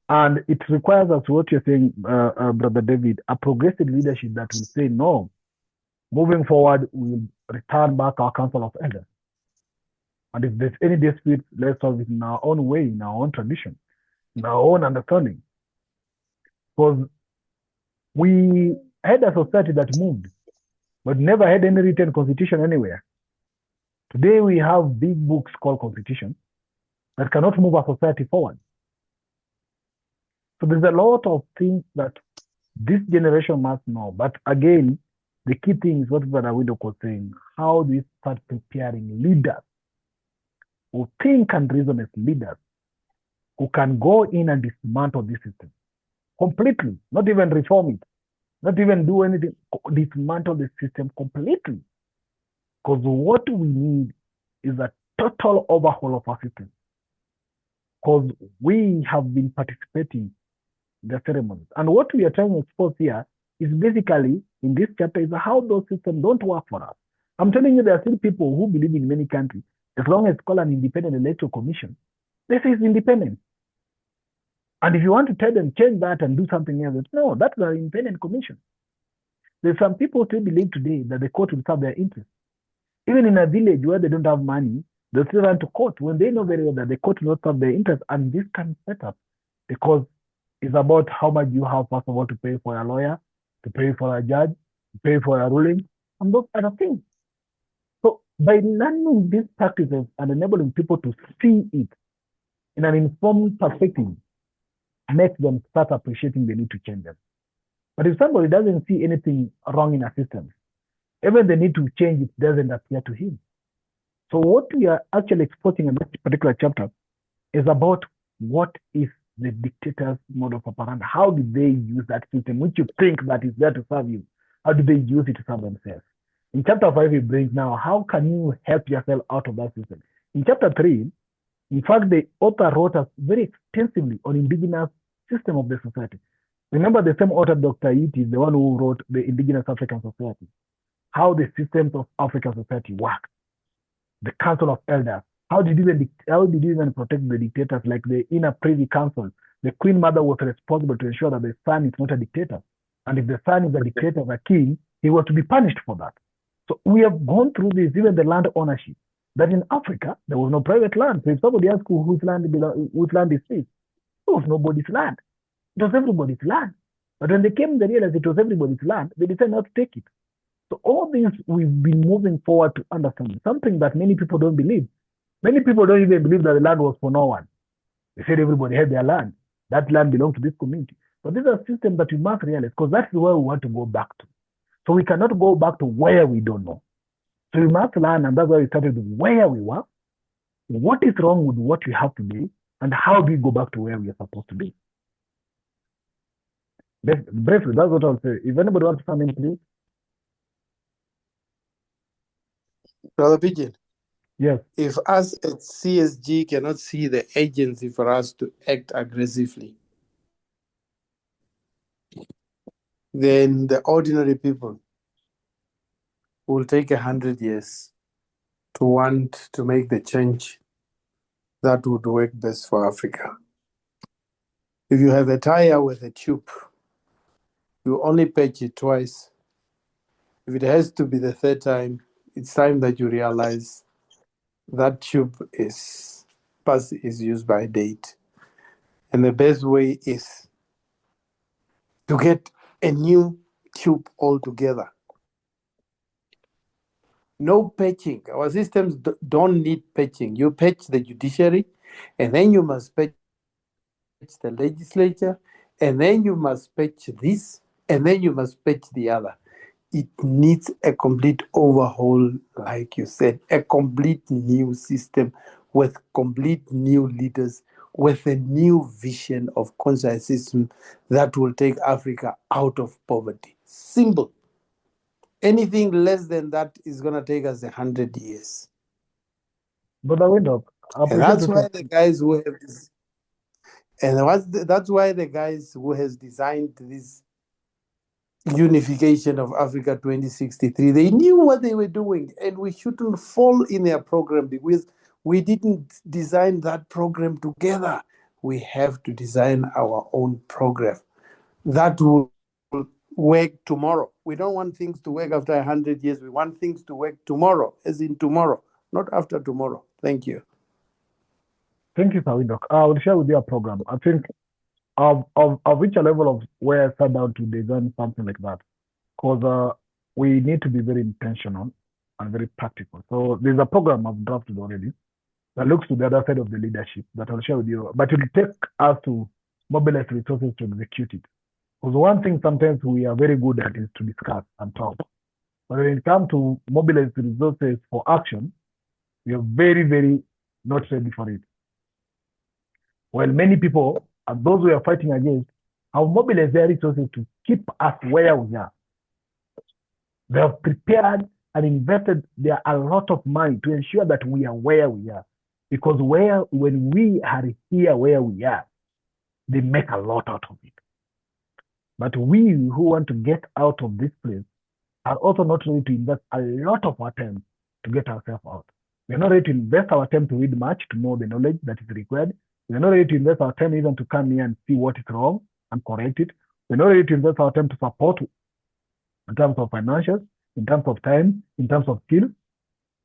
And it requires us, what you're saying, Brother David, a progressive leadership that will say, no, moving forward, we'll return back our Council of Elders. And if there's any dispute, let's solve it in our own way, in our own tradition, in our own understanding. Because we had a society that moved, but never had any written constitution anywhere. Today we have big books called constitution that cannot move our society forward. So there's a lot of things that this generation must know. But again, the key thing is what Brother Widow was saying. How do we start preparing leaders who think and reason as leaders, who can go in and dismantle this system completely, not even reform it, not even do anything, dismantle the system completely. Because what we need is a total overhaul of our system. Because we have been participating in the ceremonies. And what we are trying to expose here is basically, in this chapter, is how those systems don't work for us. I'm telling you, there are still people who believe in many countries, as long as it's called an independent electoral commission, they say it's independent. And if you want to tell them, change that and do something else, no, that's an independent commission. There's some people still believe today that the court will serve their interests. Even in a village where they don't have money, they still run to court when they know very well that the court will not serve their interests. And this can set up because it's about how much you have, first of all, to pay for a lawyer, to pay for a judge, to pay for a ruling, and those kind of things. So by learning these practices and enabling people to see it in an informed perspective, makes them start appreciating the need to change them. But if somebody doesn't see anything wrong in a system, even the need to change it doesn't appear to him. So what we are actually exposing in this particular chapter is about what is the dictators' model of operandi. How do they use that system, which you think that is there to serve you? How do they use it to serve themselves? In chapter 5, it brings now, how can you help yourself out of that system? In chapter 3, in fact, the author wrote us very extensively on indigenous system of the society. Remember the same author, Dr. Iti, is the one who wrote the Indigenous African Society, how the systems of African society work. The Council of Elders, how did you even protect the dictators, like the Inner Privy Council? The Queen Mother was responsible to ensure that the son is not a dictator. And if the son is a dictator or a king, he was to be punished for that. So we have gone through this, even the land ownership. That in Africa, there was no private land. So if somebody asks whose land is this, it was nobody's land. It was everybody's land. But when they came, they realized it was everybody's land. They decided not to take it. So all these, we've been moving forward to understand something that many people don't believe. Many people don't even believe that the land was for no one. They said everybody had their land. That land belonged to this community. But these are systems that we must realize, because that's where we want to go back to. So we cannot go back to where we don't know. So we must learn, and that's why we started with where we were, what is wrong with what we have today, and how do we go back to where we are supposed to be. Briefly, that's what I'll say. If anybody wants to come in, please. Brother Pigeon. Yes. If us at CSG cannot see the agency for us to act aggressively, then the ordinary people will take 100 years to want to make the change that would work best for Africa. If you have a tire with a tube, you only patch it twice. If it has to be the third time, it's time that you realize that tube is used by date. And the best way is to get a new tube altogether. No patching. Our systems don't need patching. You patch the judiciary, and then you must patch the legislature, and then you must patch this, and then you must patch the other. It needs a complete overhaul, like you said, a complete new system with complete new leaders, with a new vision of conscious system that will take Africa out of poverty. Simple. Anything less than that is going to take us 100 years. Brother Windhoek, I And appreciate that's you why for the guys who have this, that's why the guys who has designed this unification of Africa 2063, they knew what they were doing, and we shouldn't fall in their program because we didn't design that program together. We have to design our own program that will work tomorrow. We don't want things to work after 100 years. We want things to work tomorrow, as in tomorrow, not after tomorrow. Thank you. Thank you, Sir Windhoek. I will share with you a program. I think I've reached a level of where I sat down to design something like that. Because we need to be very intentional and very practical. So there's a program I've drafted already that looks to the other side of the leadership that I'll share with you. But it will take us to mobilize resources to execute it. Because one thing sometimes we are very good at is to discuss and talk. But when it comes to mobilize resources for action, we are very, very not ready for it. While many people, and those we are fighting against, have mobilized their resources to keep us where we are. They have prepared and invested there a lot of money to ensure that we are where we are. Because when we are here where we are, they make a lot out of it. But we who want to get out of this place are also not ready to invest a lot of our time to get ourselves out. We are not ready to invest our time to read much, to know the knowledge that is required. We are not ready to invest our time even to come here and see what is wrong and correct it. We are not ready to invest our time to support in terms of financials, in terms of time, in terms of skill,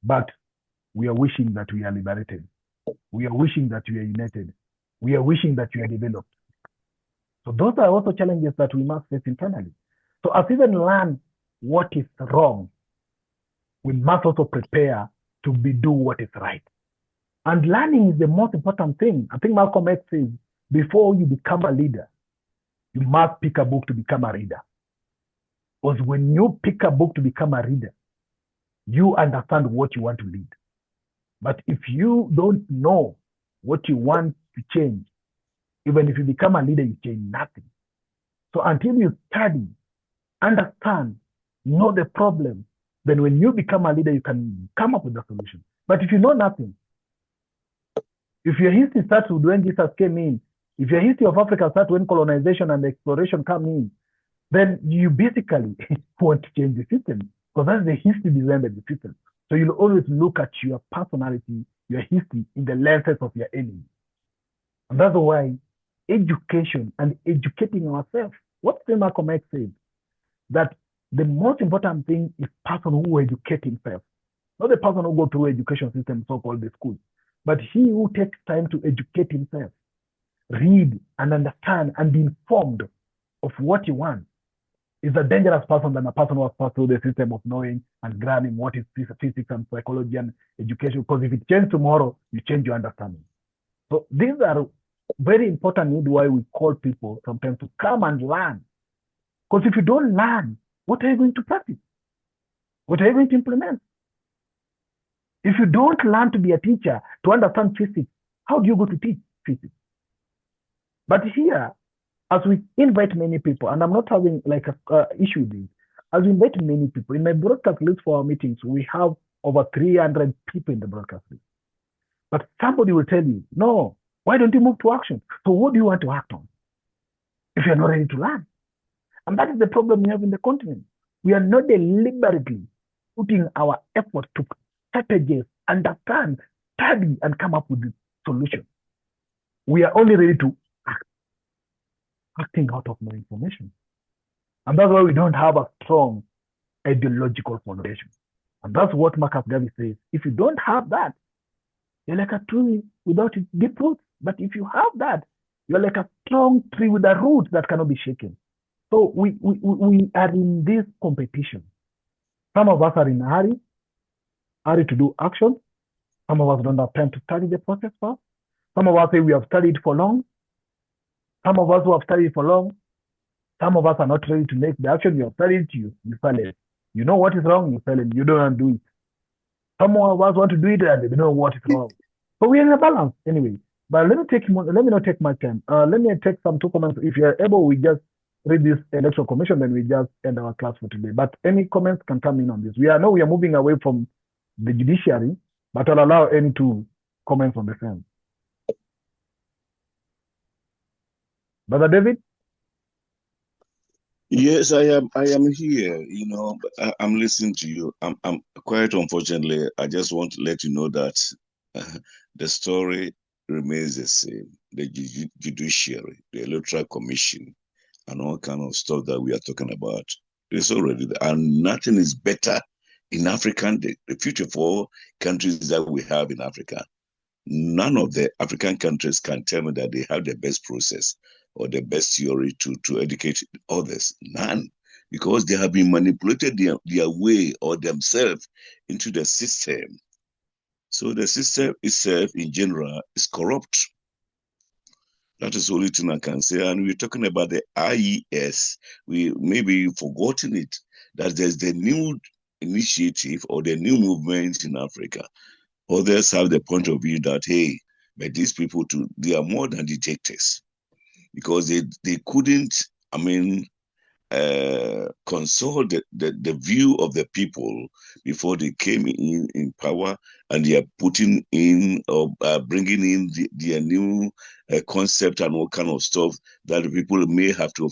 but we are wishing that we are liberated. We are wishing that we are united. We are wishing that we are developed. So those are also challenges that we must face internally. So as we even learn what is wrong, we must also prepare to do what is right. And learning is the most important thing. I think Malcolm X says, before you become a leader, you must pick a book to become a reader. Because when you pick a book to become a reader, you understand what you want to lead. But if you don't know what you want to change, even if you become a leader, you change nothing. So until you study, understand, know the problem, then when you become a leader, you can come up with a solution. But if you know nothing, if your history starts with when Jesus came in, if your history of Africa starts when colonization and exploration come in, then you basically want to change the system because that's the history behind the system. So you'll always look at your personality, your history in the lenses of your enemy. And that's why education and educating ourselves, what Malcolm X said, that the most important thing is person who educates himself, not the person who go through education system, so-called the school, but he who takes time to educate himself, read and understand and be informed of what he wants, is a dangerous person than a person who has passed through the system of knowing and grabbing what is physics and psychology and education. Because if it changes tomorrow, you change your understanding. So these are very important need why we call people sometimes to come and learn. Because if you don't learn, what are you going to practice? What are you going to implement? If you don't learn to be a teacher, to understand physics, how do you go to teach physics? But here, as we invite many people, and I'm not having like a issue with this, as we invite many people, in my broadcast list for our meetings, we have over 300 people in the broadcast list. But somebody will tell you, no, why don't you move to action? So what do you want to act on if you're not ready to learn? And that is the problem we have in the continent. We are not deliberately putting our effort to strategize, understand, study, and come up with the solution. We are only ready to act, acting out of no information. And that's why we don't have a strong ideological foundation. And that's what Marcus Garvey says. If you don't have that, you're like a tree without deep roots. But if you have that, you're like a strong tree with a root that cannot be shaken. So we are in this competition. Some of us are in a hurry to do action. Some of us don't have time to study the process first. Some of us say we have studied for long. Some of us who have studied for long, some of us are not ready to make the action. You have studied, you fail it. You know what is wrong, you fail it. You don't want to do it. Some of us want to do it and they know what is wrong. So we are in a balance anyway. But let me not take much time. Let me take some 2 comments. If you're able, we just read this electoral commission, then we just end our class for today. But any comments can come in on this. We are moving away from the judiciary, but I'll allow any to comment on the same. Brother David? Yes, I am here. I'm listening to you. I'm quite unfortunately, I just want to let you know that the story remains the same. The judiciary, the electoral commission, and all kind of stuff that we are talking about. It's already there, and nothing is better in African, the future for countries that we have in Africa. None of the African countries can tell me that they have the best process or the best theory to educate others. None, because they have been manipulated their way or themselves into the system. So the system itself, in general, is corrupt. That is the only thing I can say. And we're talking about the IES. We maybe forgotten it, that there's the new initiative or the new movement in Africa. Others have the point of view that, hey, but these people too, they are more than dictators, because they couldn't, consult the view of the people before they came in power, and they are putting in or bringing in their new concept and all kind of stuff that the people may have to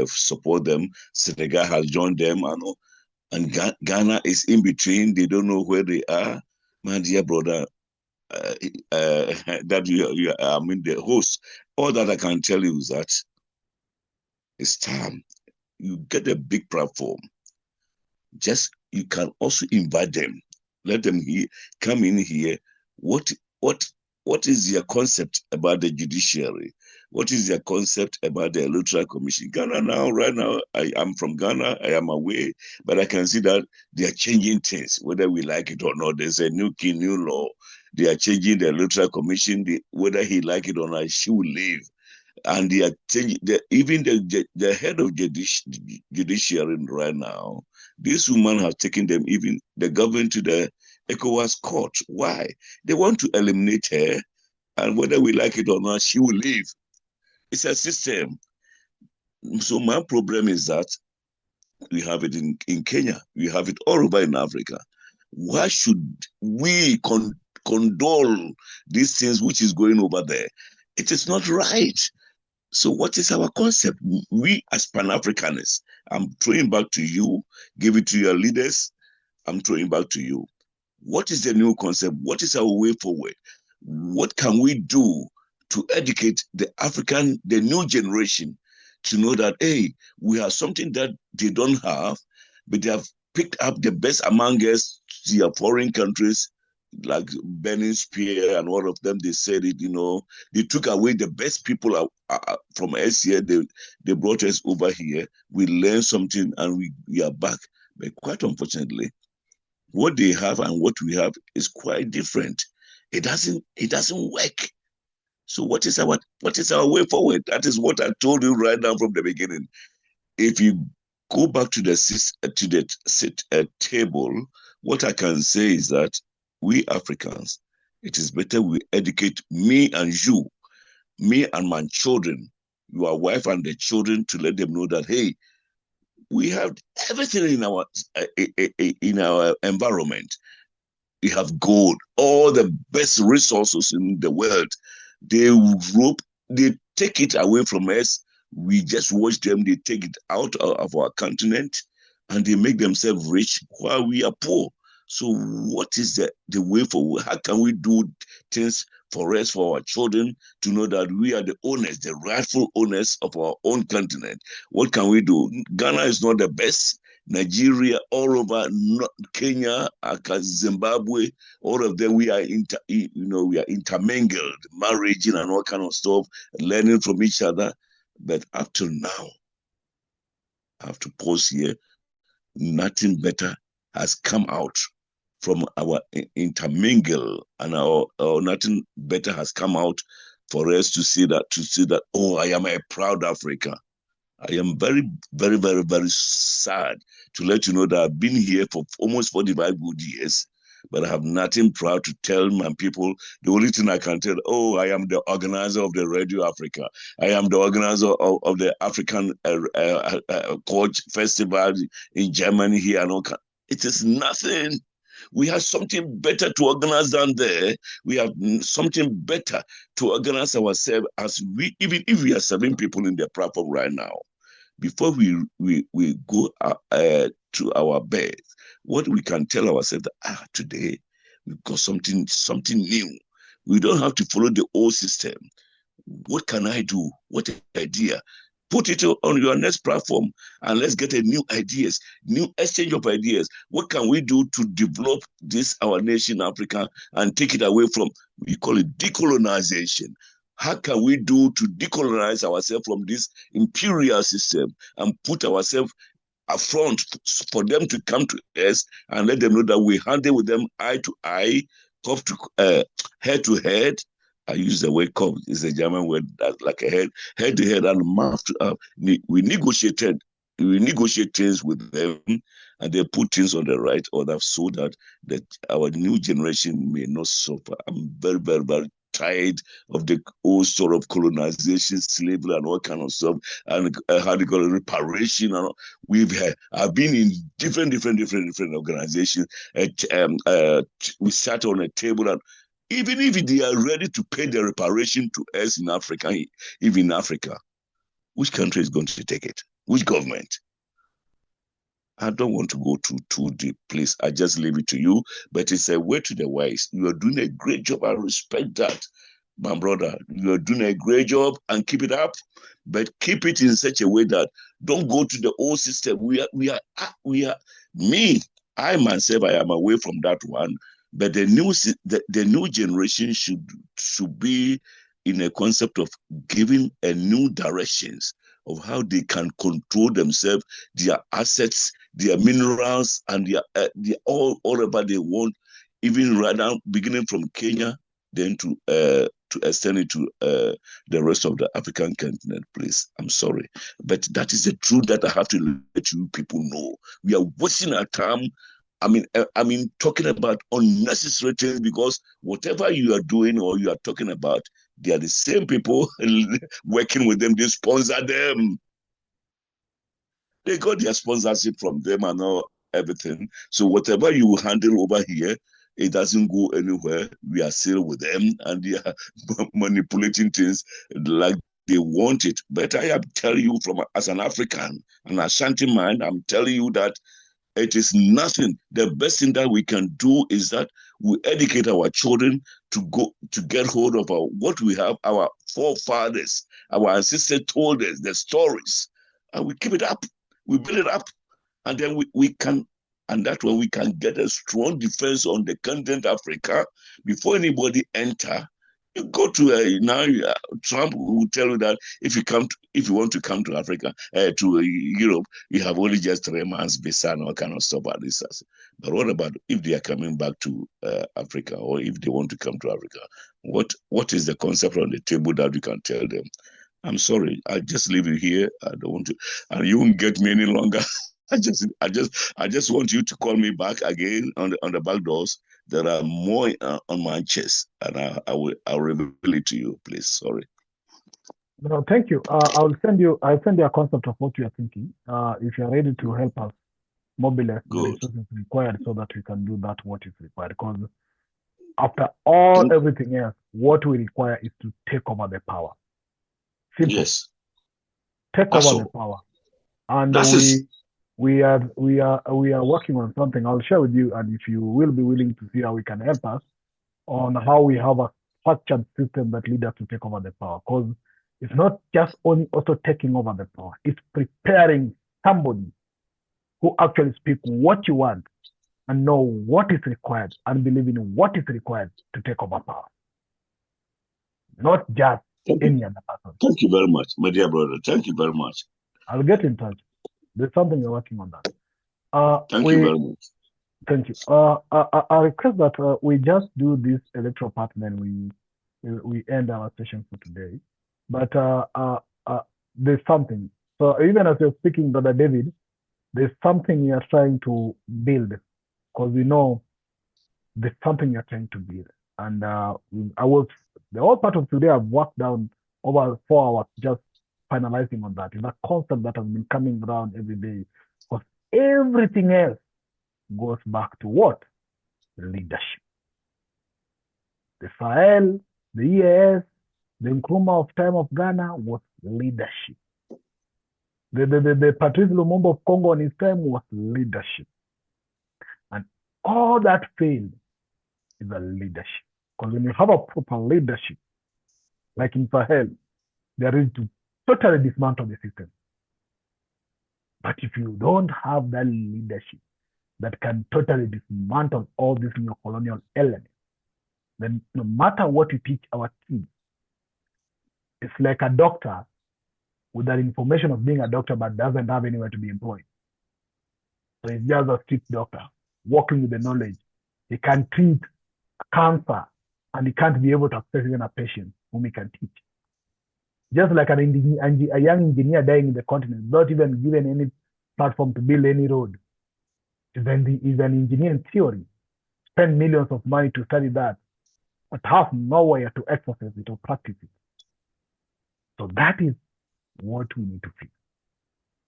support them. Senegal has joined them, and Ghana is in between. They don't know where they are. My dear brother, that the host. All that I can tell you is that it's time. You get a big platform. Just you can also invite them. Let them come in here. What is your concept about the judiciary? What is your concept about the Electoral Commission? Ghana now, right now, I am from Ghana. I am away, but I can see that they are changing things, whether we like it or not. There's a new key, new law. They are changing the Electoral Commission. Whether he like it or not, she will leave. And they are changing, even the head of judiciary right now, this woman has taken them, even the government, to the ECOWAS court. Why? They want to eliminate her, and whether we like it or not, she will leave. It's a system. So my problem is that we have it in Kenya. We have it all over in Africa. Why should we condole these things which is going over there? It is not right. So what is our concept? We as Pan-Africanists, I'm throwing back to you, give it to your leaders, I'm throwing back to you. What is the new concept? What is our way forward? What can we do to educate the new generation, to know that, hey, we have something that they don't have, but they have picked up the best among us, their foreign countries, like Benin Spear and all of them. They said it, they took away the best people from us here. They brought us over here. We learned something and we are back. But quite unfortunately, what they have and what we have is quite different. It doesn't work. So what is our way forward? That is what I told you right now from the beginning. If you go back to the table, what I can say is that we Africans, it is better we educate me and you, me and my children, your wife and the children, to let them know that, hey, we have everything in our environment. We have gold, all the best resources in the world. They take it away from us. We just watch them. They take it out of our continent, and they make themselves rich while we are poor. So what is the way forward? How can we do things for us, for our children, to know that we are the owners, the rightful owners of our own continent? What can we do? Ghana is not the best. Nigeria, all over, Kenya, Zimbabwe, all of them, we are intermingled, marrying and all kind of stuff, learning from each other. But up till now, I have to pause here. Nothing better has come out from our intermingle, and our nothing better has come out for us to see that, oh, I am a proud African. I am very, very, very, very sad to let you know that I've been here for almost 45 good years, but I have nothing proud to tell my people. The only thing I can tell, oh, I am the organizer of the Radio Africa. I am the organizer of the African Coach Festival in Germany here. It is nothing. We have something better to organize than there. We have something better to organize ourselves as we, even if we are 7 people in the platform right now. Before we go to our bed, what we can tell ourselves that today we've got something new. We don't have to follow the old system. What can I do? What idea? Put it on your next platform and let's get a new ideas, new exchange of ideas. What can we do to develop this, our nation, Africa, and take it away from, we call it decolonization. How can we do to decolonize ourselves from this imperial system and put ourselves affront for them to come to us and let them know that we handle with them eye to eye, head to head. I use the word cup. It's a German word that's like a head to head and mouth to we negotiate things with them, and they put things on the right order so that our new generation may not suffer. I'm very, very, very tired of the old sort of colonization, slavery, and all kind of stuff, and how they call it, reparation. And I've been in different organizations. We sat on a table, and even if they are ready to pay the reparation to us in Africa, even in Africa, which country is going to take it? Which government? I don't want to go too deep, please. I just leave it to you. But it's a way to the wise. You are doing a great job. I respect that, my brother. You are doing a great job and keep it up. But keep it in such a way that don't go to the old system. I myself, I am away from that one. But the new generation should be in a concept of giving a new directions of how they can control themselves, their assets, their minerals, and their all about they want, even right now, beginning from Kenya, then to extend it to the rest of the African continent, please. I'm sorry. But that is the truth that I have to let you people know. We are wasting our time. I mean, talking about unnecessary things, because whatever you are doing or you are talking about, they are the same people working with them. They sponsor them. They got their sponsorship from them and all everything. So whatever you handle over here, it doesn't go anywhere. We are still with them, and they are manipulating things like they want it. But I am telling you, as an African, an Ashanti man, I'm telling you that it is nothing. The best thing that we can do is that we educate our children to get hold of what we have, our forefathers, our ancestors told us, the stories, and we keep it up. We build it up, and then we can, and that way we can get a strong defense on the continent Africa before anybody enter. You go to now Trump will tell you that if you want to come to Africa, to Europe, you have only just 3 months visa and all kind of stuff like this. But what about if they are coming back to Africa, or if they want to come to Africa? What is the concept on the table that you can tell them? I'm sorry, I just leave it here. I don't want to, and you won't get me any longer. I just want you to call me back again on the back doors. There are more on my chest, and I'll reveal it to you, please. Sorry. No, thank you. I'll send you a concept of what you are thinking. If you are ready to help us mobilize the resources required so that we can do that what is required. Because after everything else, what we require is to take over the power. Simple. Yes. Take over the power. And we are working on something. I'll share with you, and if you will be willing to see how we can help us on how we have a structured system that leads us to take over the power. Because it's not just only also taking over the power, it's preparing somebody who actually speaks what you want and know what is required and believe in what is required to take over power. Not just any other person. Thank you very much, my dear brother. Thank you very much. I'll get in touch. There's something we're working on that. Thank you very much. Thank you. I request that we just do this electoral part, then we end our session for today. But there's something. So even as you're speaking, Brother David, there's something we are trying to build, because we know there's something you're trying to build. And I was, the whole part of today, I've worked down over 4 hours just finalizing on that. It's a concept that has been coming around every day. Because everything else goes back to what? Leadership. The Sahel, the EAS, the Nkrumah of time of Ghana was leadership. The Patrice Lumumba of Congo in his time was leadership. And all that failed is a leadership. Because when you have a proper leadership, like in Sahel, they are ready to totally dismantle the system. But if you don't have that leadership that can totally dismantle all these neo-colonial elements, then no matter what you teach our kids, it's like a doctor with that information of being a doctor but doesn't have anywhere to be employed. So he's just a street doctor, working with the knowledge. He can treat cancer and he can't be able to access even a patient whom he can teach. Just like a young engineer dying in the continent, not even given any platform to build any road. Is an engineer in theory, spend millions of money to study that, but have nowhere to exercise it or practice it. So that is what we need to fix.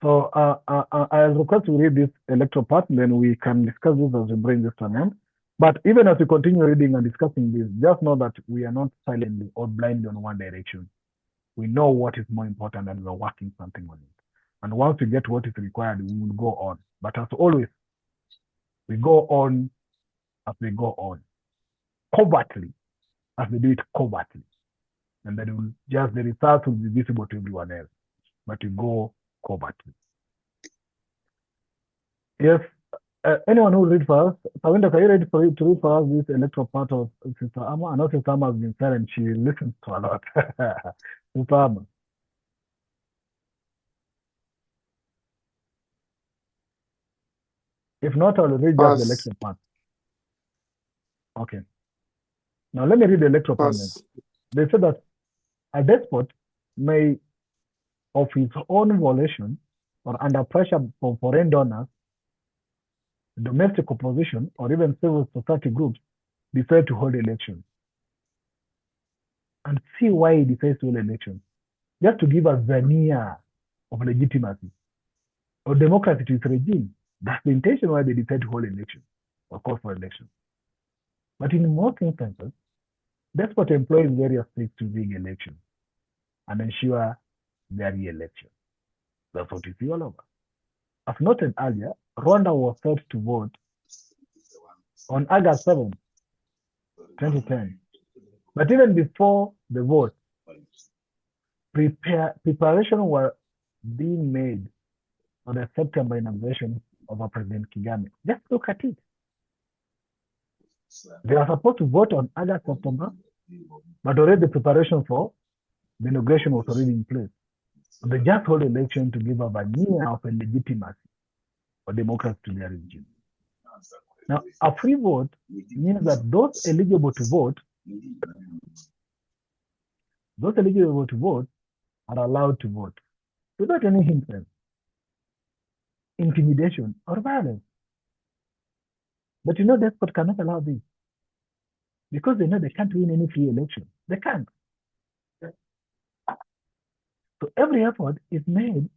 So I request to read this electoral part, then we can discuss this as we bring this to an end. But even as we continue reading and discussing this, just know that we are not silently or blindly on one direction. We know what is more important and we're working something on it. And once we get what is required, we will go on. But as always, we go on as we go on, covertly, as we do it covertly. And then the results will be visible to everyone else. But we go covertly. Yes, anyone who read for us, Sawinda, are you ready to read for us this electoral part of Sister Amma? I know Sister Amma has been silent. She listens to a lot. Sister Amma. If not, I'll read just the electoral part. Okay. Now let me read the electoral part. They said that a despot may, of his own volition or under pressure from foreign donors, domestic opposition, or even civil society groups, decide to hold elections. And see why he decides to hold elections. Just to give a veneer of legitimacy or democracy to his regime. That's the intention why they decide to hold elections or call for elections. But in most instances, despot employs various states to rig elections and ensure their re-election. That's what you see all over. As noted earlier, Rwanda was set to vote on August 7, 2010. But even before the vote, preparation were being made for the September inauguration of President Kagame. Just look at it. They are supposed to vote on August, September, but already the preparation for the inauguration was already in place. So they just hold election to give a veneer of a legitimacy or democracy to their regime. Now, a free vote means that those eligible to vote are allowed to vote without any hindrance, intimidation, or violence. But despot cannot allow this because they know they can't win any free election. They can't. So every effort is made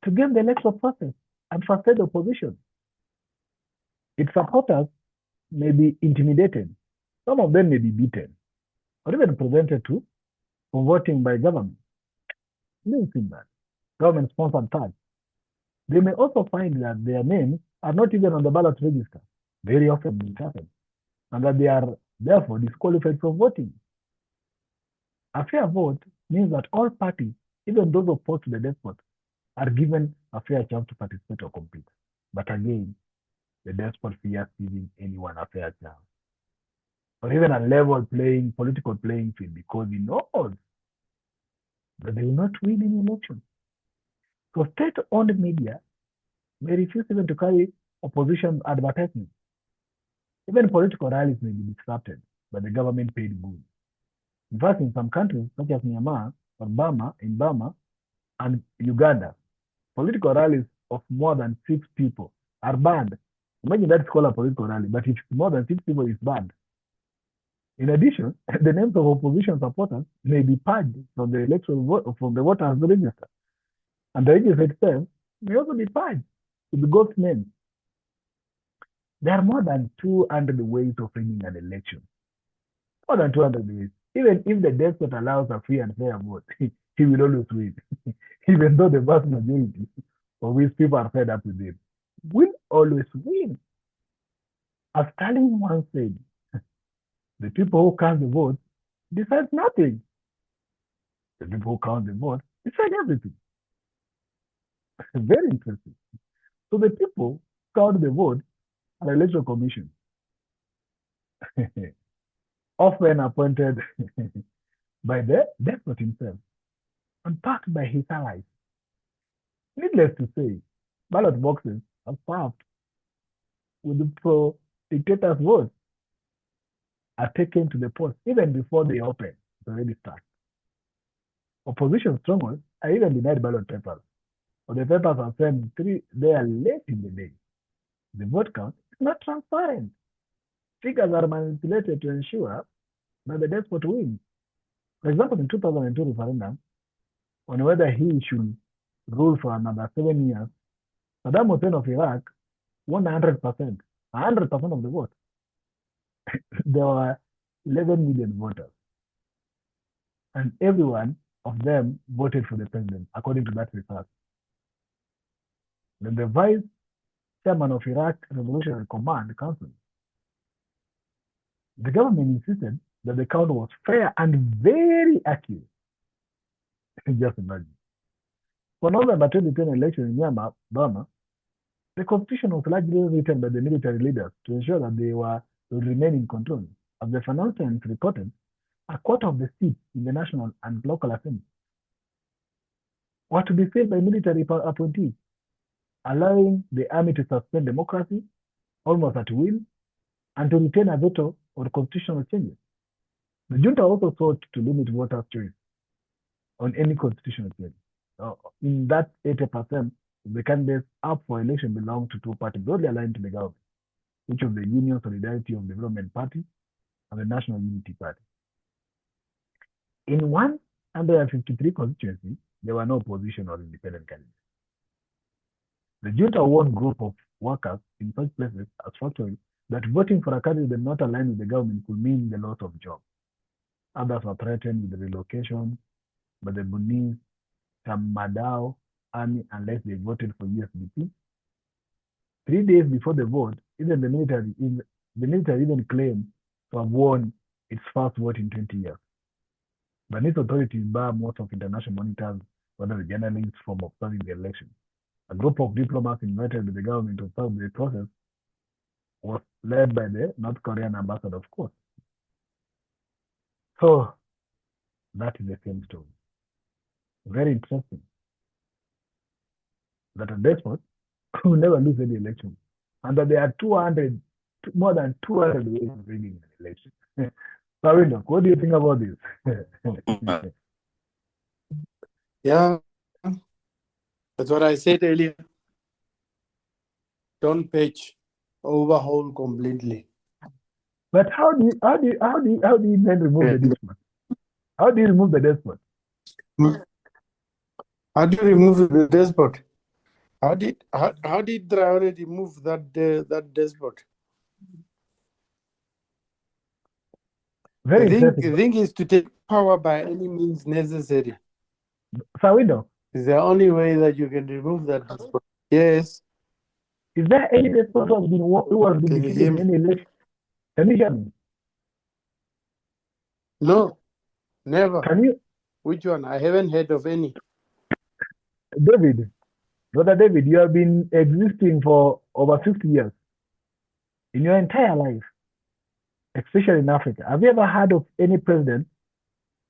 to game the electoral process and frustrate the opposition. Its supporters may be intimidated. Some of them may be beaten or even prevented to from voting by government. You've seen that. Government-sponsored tags. They may also find that their names are not even on the ballot register. Very often this happens. And that they are therefore disqualified from voting. A fair vote means that all parties, even those opposed to the despot, are given a fair chance to participate or compete. But again, the despot fears giving anyone a fair chance. Or even a level political playing field, because he knows that they will not win any election. So state-owned media may refuse even to carry opposition advertisements. Even political rallies may be disrupted by the government paid goods. In fact, in some countries, such as Myanmar or Burma, and Uganda, political rallies of more than 6 people are banned Imagine that is called a political rally, but if more than 6 people is banned. In addition, the names of opposition supporters may be purged from the electoral vote from the voters register, and the register itself may also be purged to the ghost names. There are more than 200 ways of rigging an election. More than 200 ways. Even if the despot allows a free and fair vote, he will always win, even though the vast majority of which people are fed up with him will always win. As Stalin once said, the people who cast the vote decide nothing. The people who count the vote decide everything. Very interesting. So the people count the vote at the Electoral Commission, often appointed by the despot himself and backed by his allies. Needless to say, ballot boxes are served with the pro-dictators' votes are taken to the post even before they open the already start. Opposition strongholds are even denied ballot papers, or the papers are sent they are late in the day. The vote count is not transparent. Figures are manipulated to ensure that the despot wins. For example, in 2002 referendum, on whether he should rule for another 7 years, Saddam Hussein of Iraq won 100%, 100% of the vote. There were 11 million voters, and every one of them voted for the president, according to that research. Then the vice chairman of Iraq Revolutionary Command Council, the government insisted that the count was fair and very accurate. Just imagine. For November 2010 election in Myanmar, Burma, the constitution was largely written by the military leaders to ensure that they would remain in control. As the Financial Times reported, a quarter of the seats in the national and local assembly were to be filled by military appointees, allowing the army to suspend democracy almost at will and to retain a veto on constitutional changes. The junta also sought to limit voters' choice on any constitutional change. In that 80%, the candidates up for election belong to two parties broadly aligned to the government, which of the Union Solidarity of Development Party and the National Unity Party. In 153 constituencies, there were no opposition or independent candidates. The junta warned group of workers in such places as factories that voting for a candidate not aligned with the government could mean the loss of jobs. Others were threatened with relocation by the Burmese Tamadao army unless they voted for USDP. 3 days before the vote, even the military even claimed to have won its first vote in 20 years. Burmese authorities barred most of international monitors, whether the journalists, from observing the election. A group of diplomats invited by the government to observe the process was led by the North Korean ambassador, of course. So that is the same story. Very interesting that a despot will never lose any election, and that there are more than 200 ways of winning an election. Farinda, what do you think about this? Yeah, that's what I said earlier. Don't patch, overhaul completely. But how do you then remove the despot? How do you remove the despot? How do you remove the despot? How did Traore remove that despot? Very interesting. The thing is to take power by any means necessary. Farinda, It's the only way that you can remove that despot. Yes. Is there any despot who has been defeated in any election? Can you hear me? No, never. Can you? Which one? I haven't heard of any. David, Brother David, you have been existing for over 50 years. In your entire life, especially in Africa, have you ever heard of any president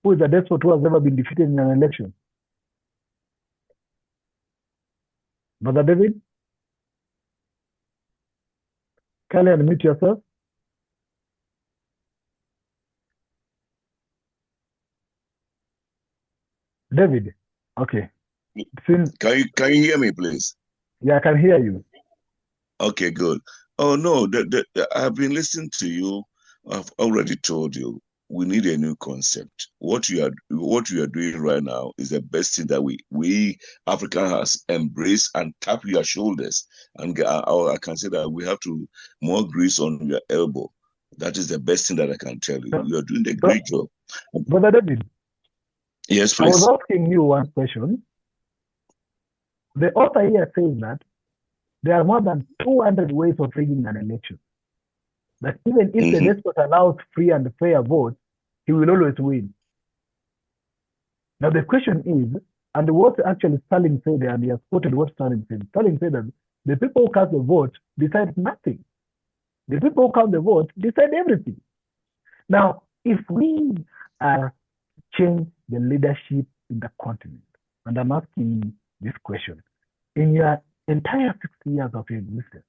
who is a despot who has ever been defeated in an election? Brother David? Can you unmute yourself? David, okay. Can you hear me, please? Yeah, I can hear you. Okay, good. Oh no, I've been listening to you. I've already told you we need a new concept. What you are doing right now is the best thing that we Africa has embraced and tap your shoulders. And I can say that we have to more grease on your elbow. That is the best thing that I can tell you. You are doing a great job. Brother David, Yes, I was please. asking you one question. The author here says that there are more than 200 ways of rigging an election. That even if the despot allows free and fair votes, he will always win. Now the question is, and what actually Stalin said, and he has quoted what Stalin said. Stalin said that the people who cast the vote decide nothing. The people who count the vote decide everything. Now, if we change the leadership in the continent, and I'm asking this question, in your entire 60 years of your existence,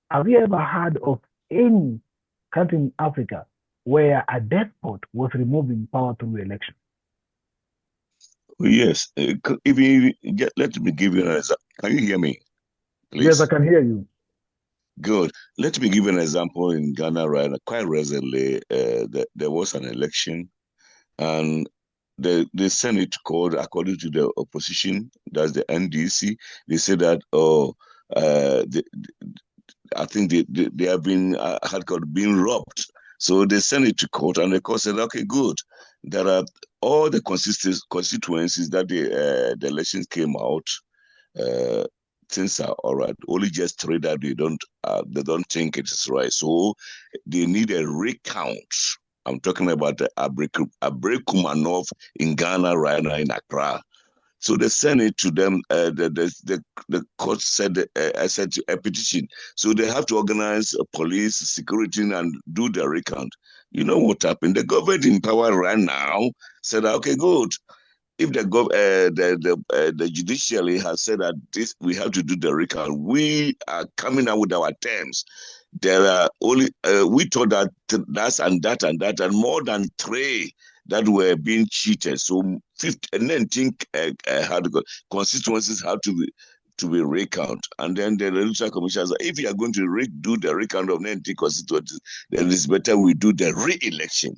have you ever heard of any country in Africa where a despot was removing power through election? Yes. Let me give you an example. Can you hear me? Please? Yes, I can hear you. Good. Let me give you an example in Ghana right now. Quite recently, there was an election, and the Senate called, according to the opposition, that's the NDC, they said that, I think they have been being robbed. So they sent it to court, and the court said, okay, good. There are all the constituencies that the elections came out. Things are all right. Only just 3 that they don't think it is right. So they need a recount. I'm talking about the Abrekumanov in Ghana right now in Accra. So they sent it to them. The court said I said a petition. So they have to organize police, security, and do the recount. You know what happened? The government in power right now said, okay, good. If the judiciary has said that this we have to do the recount, we are coming out with our terms. There are only we thought that that's and that and that and more than 3 that were being cheated. So 19 constituencies have to be recount. And then the Electoral Commission said, if you are going to do the recount of 19 constituencies, then it's better we do the re-election.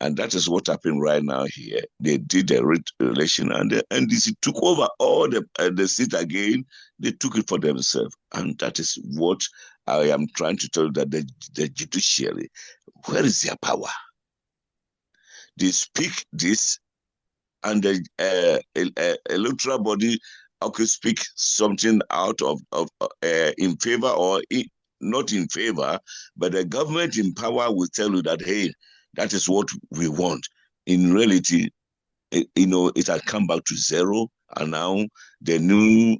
And that is what happened right now here. They did the re-election, and the NDC took over all the seat again. They took it for themselves. And that is what I am trying to tell you, that the judiciary, where is their power? They speak this, and the electoral body speak something out of in favor or not in favor, but the government in power will tell you that, hey, that is what we want. In reality, it had come back to 0, and now the new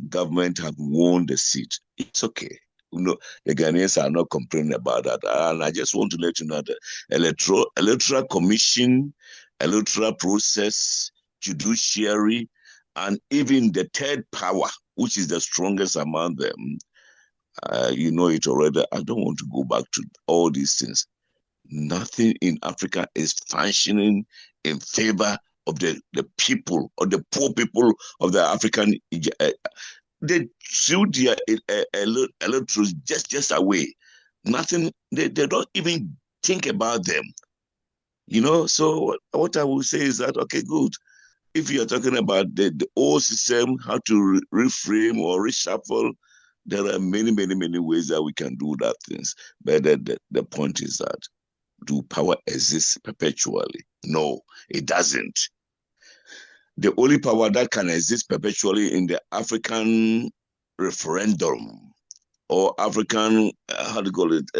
government have won the seat. It's okay. The Ghanaians are not complaining about that. And I just want to let you know that electoral commission, electoral process, judiciary, and even the third power, which is the strongest among them, you know it already. I don't want to go back to all these things. Nothing in Africa is functioning in favor of the people or the poor people of the African. They threw their electors just away. Nothing. They don't even think about them. So what I will say is that, okay, good. If you're talking about the old system, how to reframe or reshuffle, there are many, many, many ways that we can do that things. But the point is that, do power exist perpetually? No, it doesn't. The only power that can exist perpetually in the African referendum or African, how do you call it,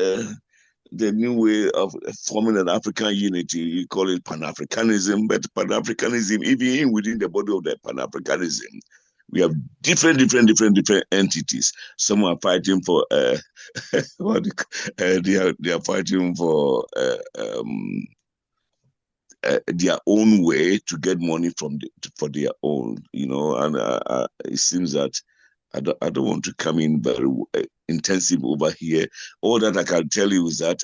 the new way of forming an African unity, you call it Pan-Africanism, but Pan-Africanism, even within the body of the Pan-Africanism, we have different entities. Some are fighting for they are fighting for their own way to get money for their own, and it seems that I don't want to come in very intensive over here. All that I can tell you is that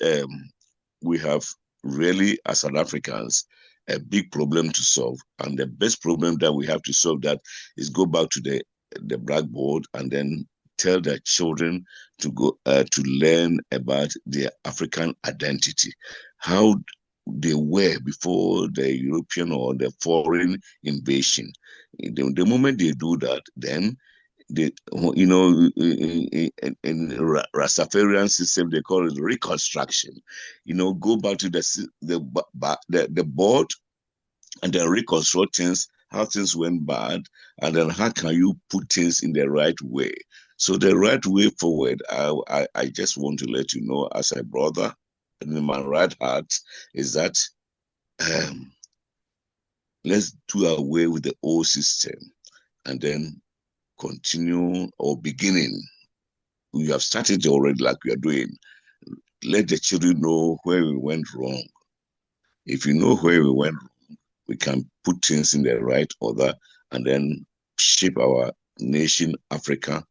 we have really, as South Africans, a big problem to solve. And the best problem that we have to solve that is go back to the blackboard and then tell their children to go to learn about their African identity, how they were before the European or the foreign invasion. The moment they do that, then they, you know, in Rastafarian system, they call it reconstruction. You know, go back to the board and then reconstruct things, how things went bad, and then how can you put things in the right way. So the right way forward, I just want to let you know as a brother, and in my right heart, is that let's do away with the old system and then continue or beginning. We have started already like we are doing. Let the children know where we went wrong. If you know where we went wrong, we can put things in the right order and then shape our nation, Africa.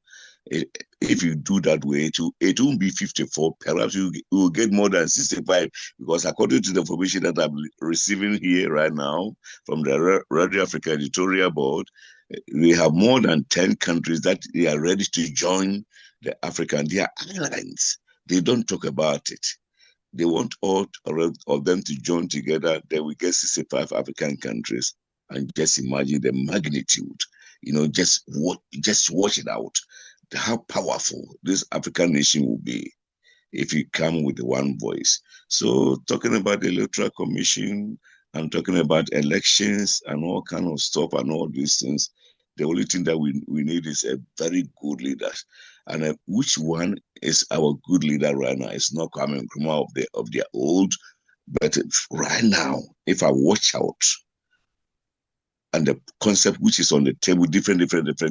If you do that way, it won't be 54. Perhaps you will get more than 65, because according to the information that I'm receiving here right now from the Radio Africa Editorial Board, we have more than 10 countries that they are ready to join the African. They are islands. They don't talk about it. They want all of them to join together. Then we get 65 African countries. And just imagine the magnitude. You know, just watch it out. How powerful this African nation will be if you come with one voice. So talking about the Electoral Commission, I'm talking about elections and all kind of stuff and all these things. The only thing that we need is a very good leader. And which one is our good leader right now? It's not Kwame Nkrumah of their old, but right now, if I watch out, and the concept which is on the table, different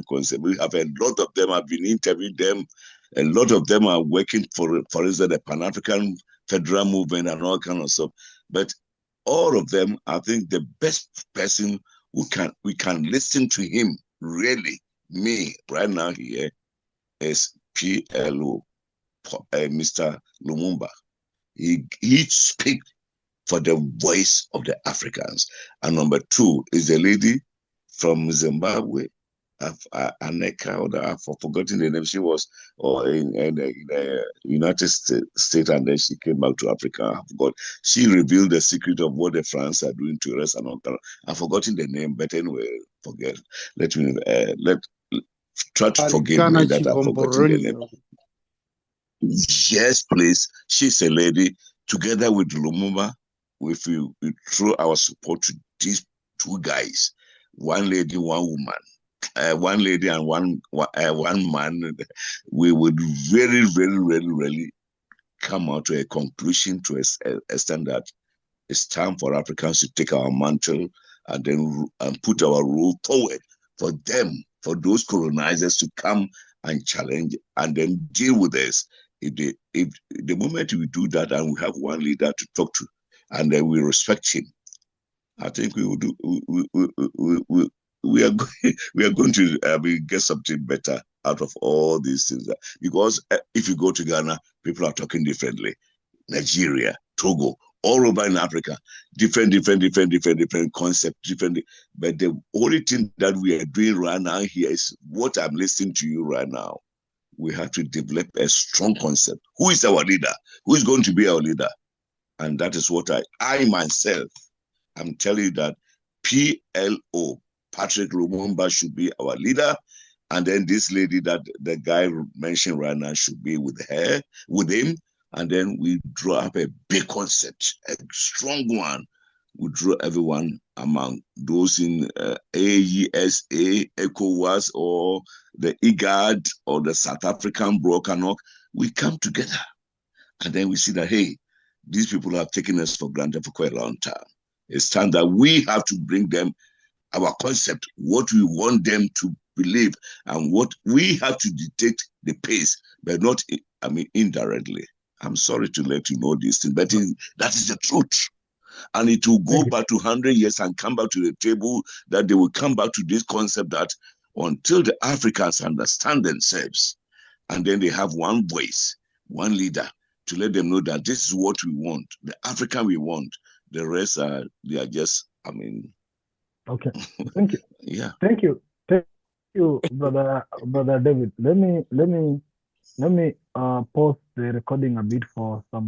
concepts. We have a lot of them. I've been interviewing them. A lot of them are working for instance, the Pan-African Federal Movement and all kind of stuff. But all of them, I think the best person we can listen to him, really, me, right now here, is PLO, Mr. Lumumba. He speaks for the voice of the Africans. And number two is the lady from Zimbabwe, Aneka, I've forgotten the name. She was in the United States, and then she came back to Africa. I forgot. She revealed the secret of what the France are doing to us and all that. I've forgotten the name, but anyway, forget. Try to forgive me that I've forgotten the name. Yes, please. She's a lady. Together with Lumumba, we throw our support to these two guys, one lady, one woman, one lady and one man, we would very, very, very, really come out to a conclusion to a extent that it's time for Africans to take our mantle and then put our rule forward for them, for those colonizers to come and challenge and then deal with us. If the moment we do that and we have one leader to talk to, and then we respect him, I think we will do. We are going to get something better out of all these things. Because if you go to Ghana, people are talking differently. Nigeria, Togo, all over in Africa, different concepts, different. But the only thing that we are doing right now here is what I'm listening to you right now. We have to develop a strong concept. Who is our leader? Who is going to be our leader? And that is what I myself, I'm telling you that PLO, Patrick Lumumba, should be our leader. And then this lady that the guy mentioned right now should be with him. And then we draw up a big concept, a strong one. We draw everyone among those in AESA, ECOWAS, or the IGAD, or the South African Bloc. We come together. And then we see that, hey, these people have taken us for granted for quite a long time. It's time that we have to bring them our concept, what we want them to believe, and what we have to dictate the pace, but not, indirectly. I'm sorry to let you know this thing, but that is the truth. And it will go back to 100 years and come back to the table, that they will come back to this concept that until the Africans understand themselves, and then they have one voice, one leader, to let them know that this is what we want, the African we want. The rest they are just, Okay, thank you. Yeah. Thank you. You, brother David. Let me pause the recording a bit for some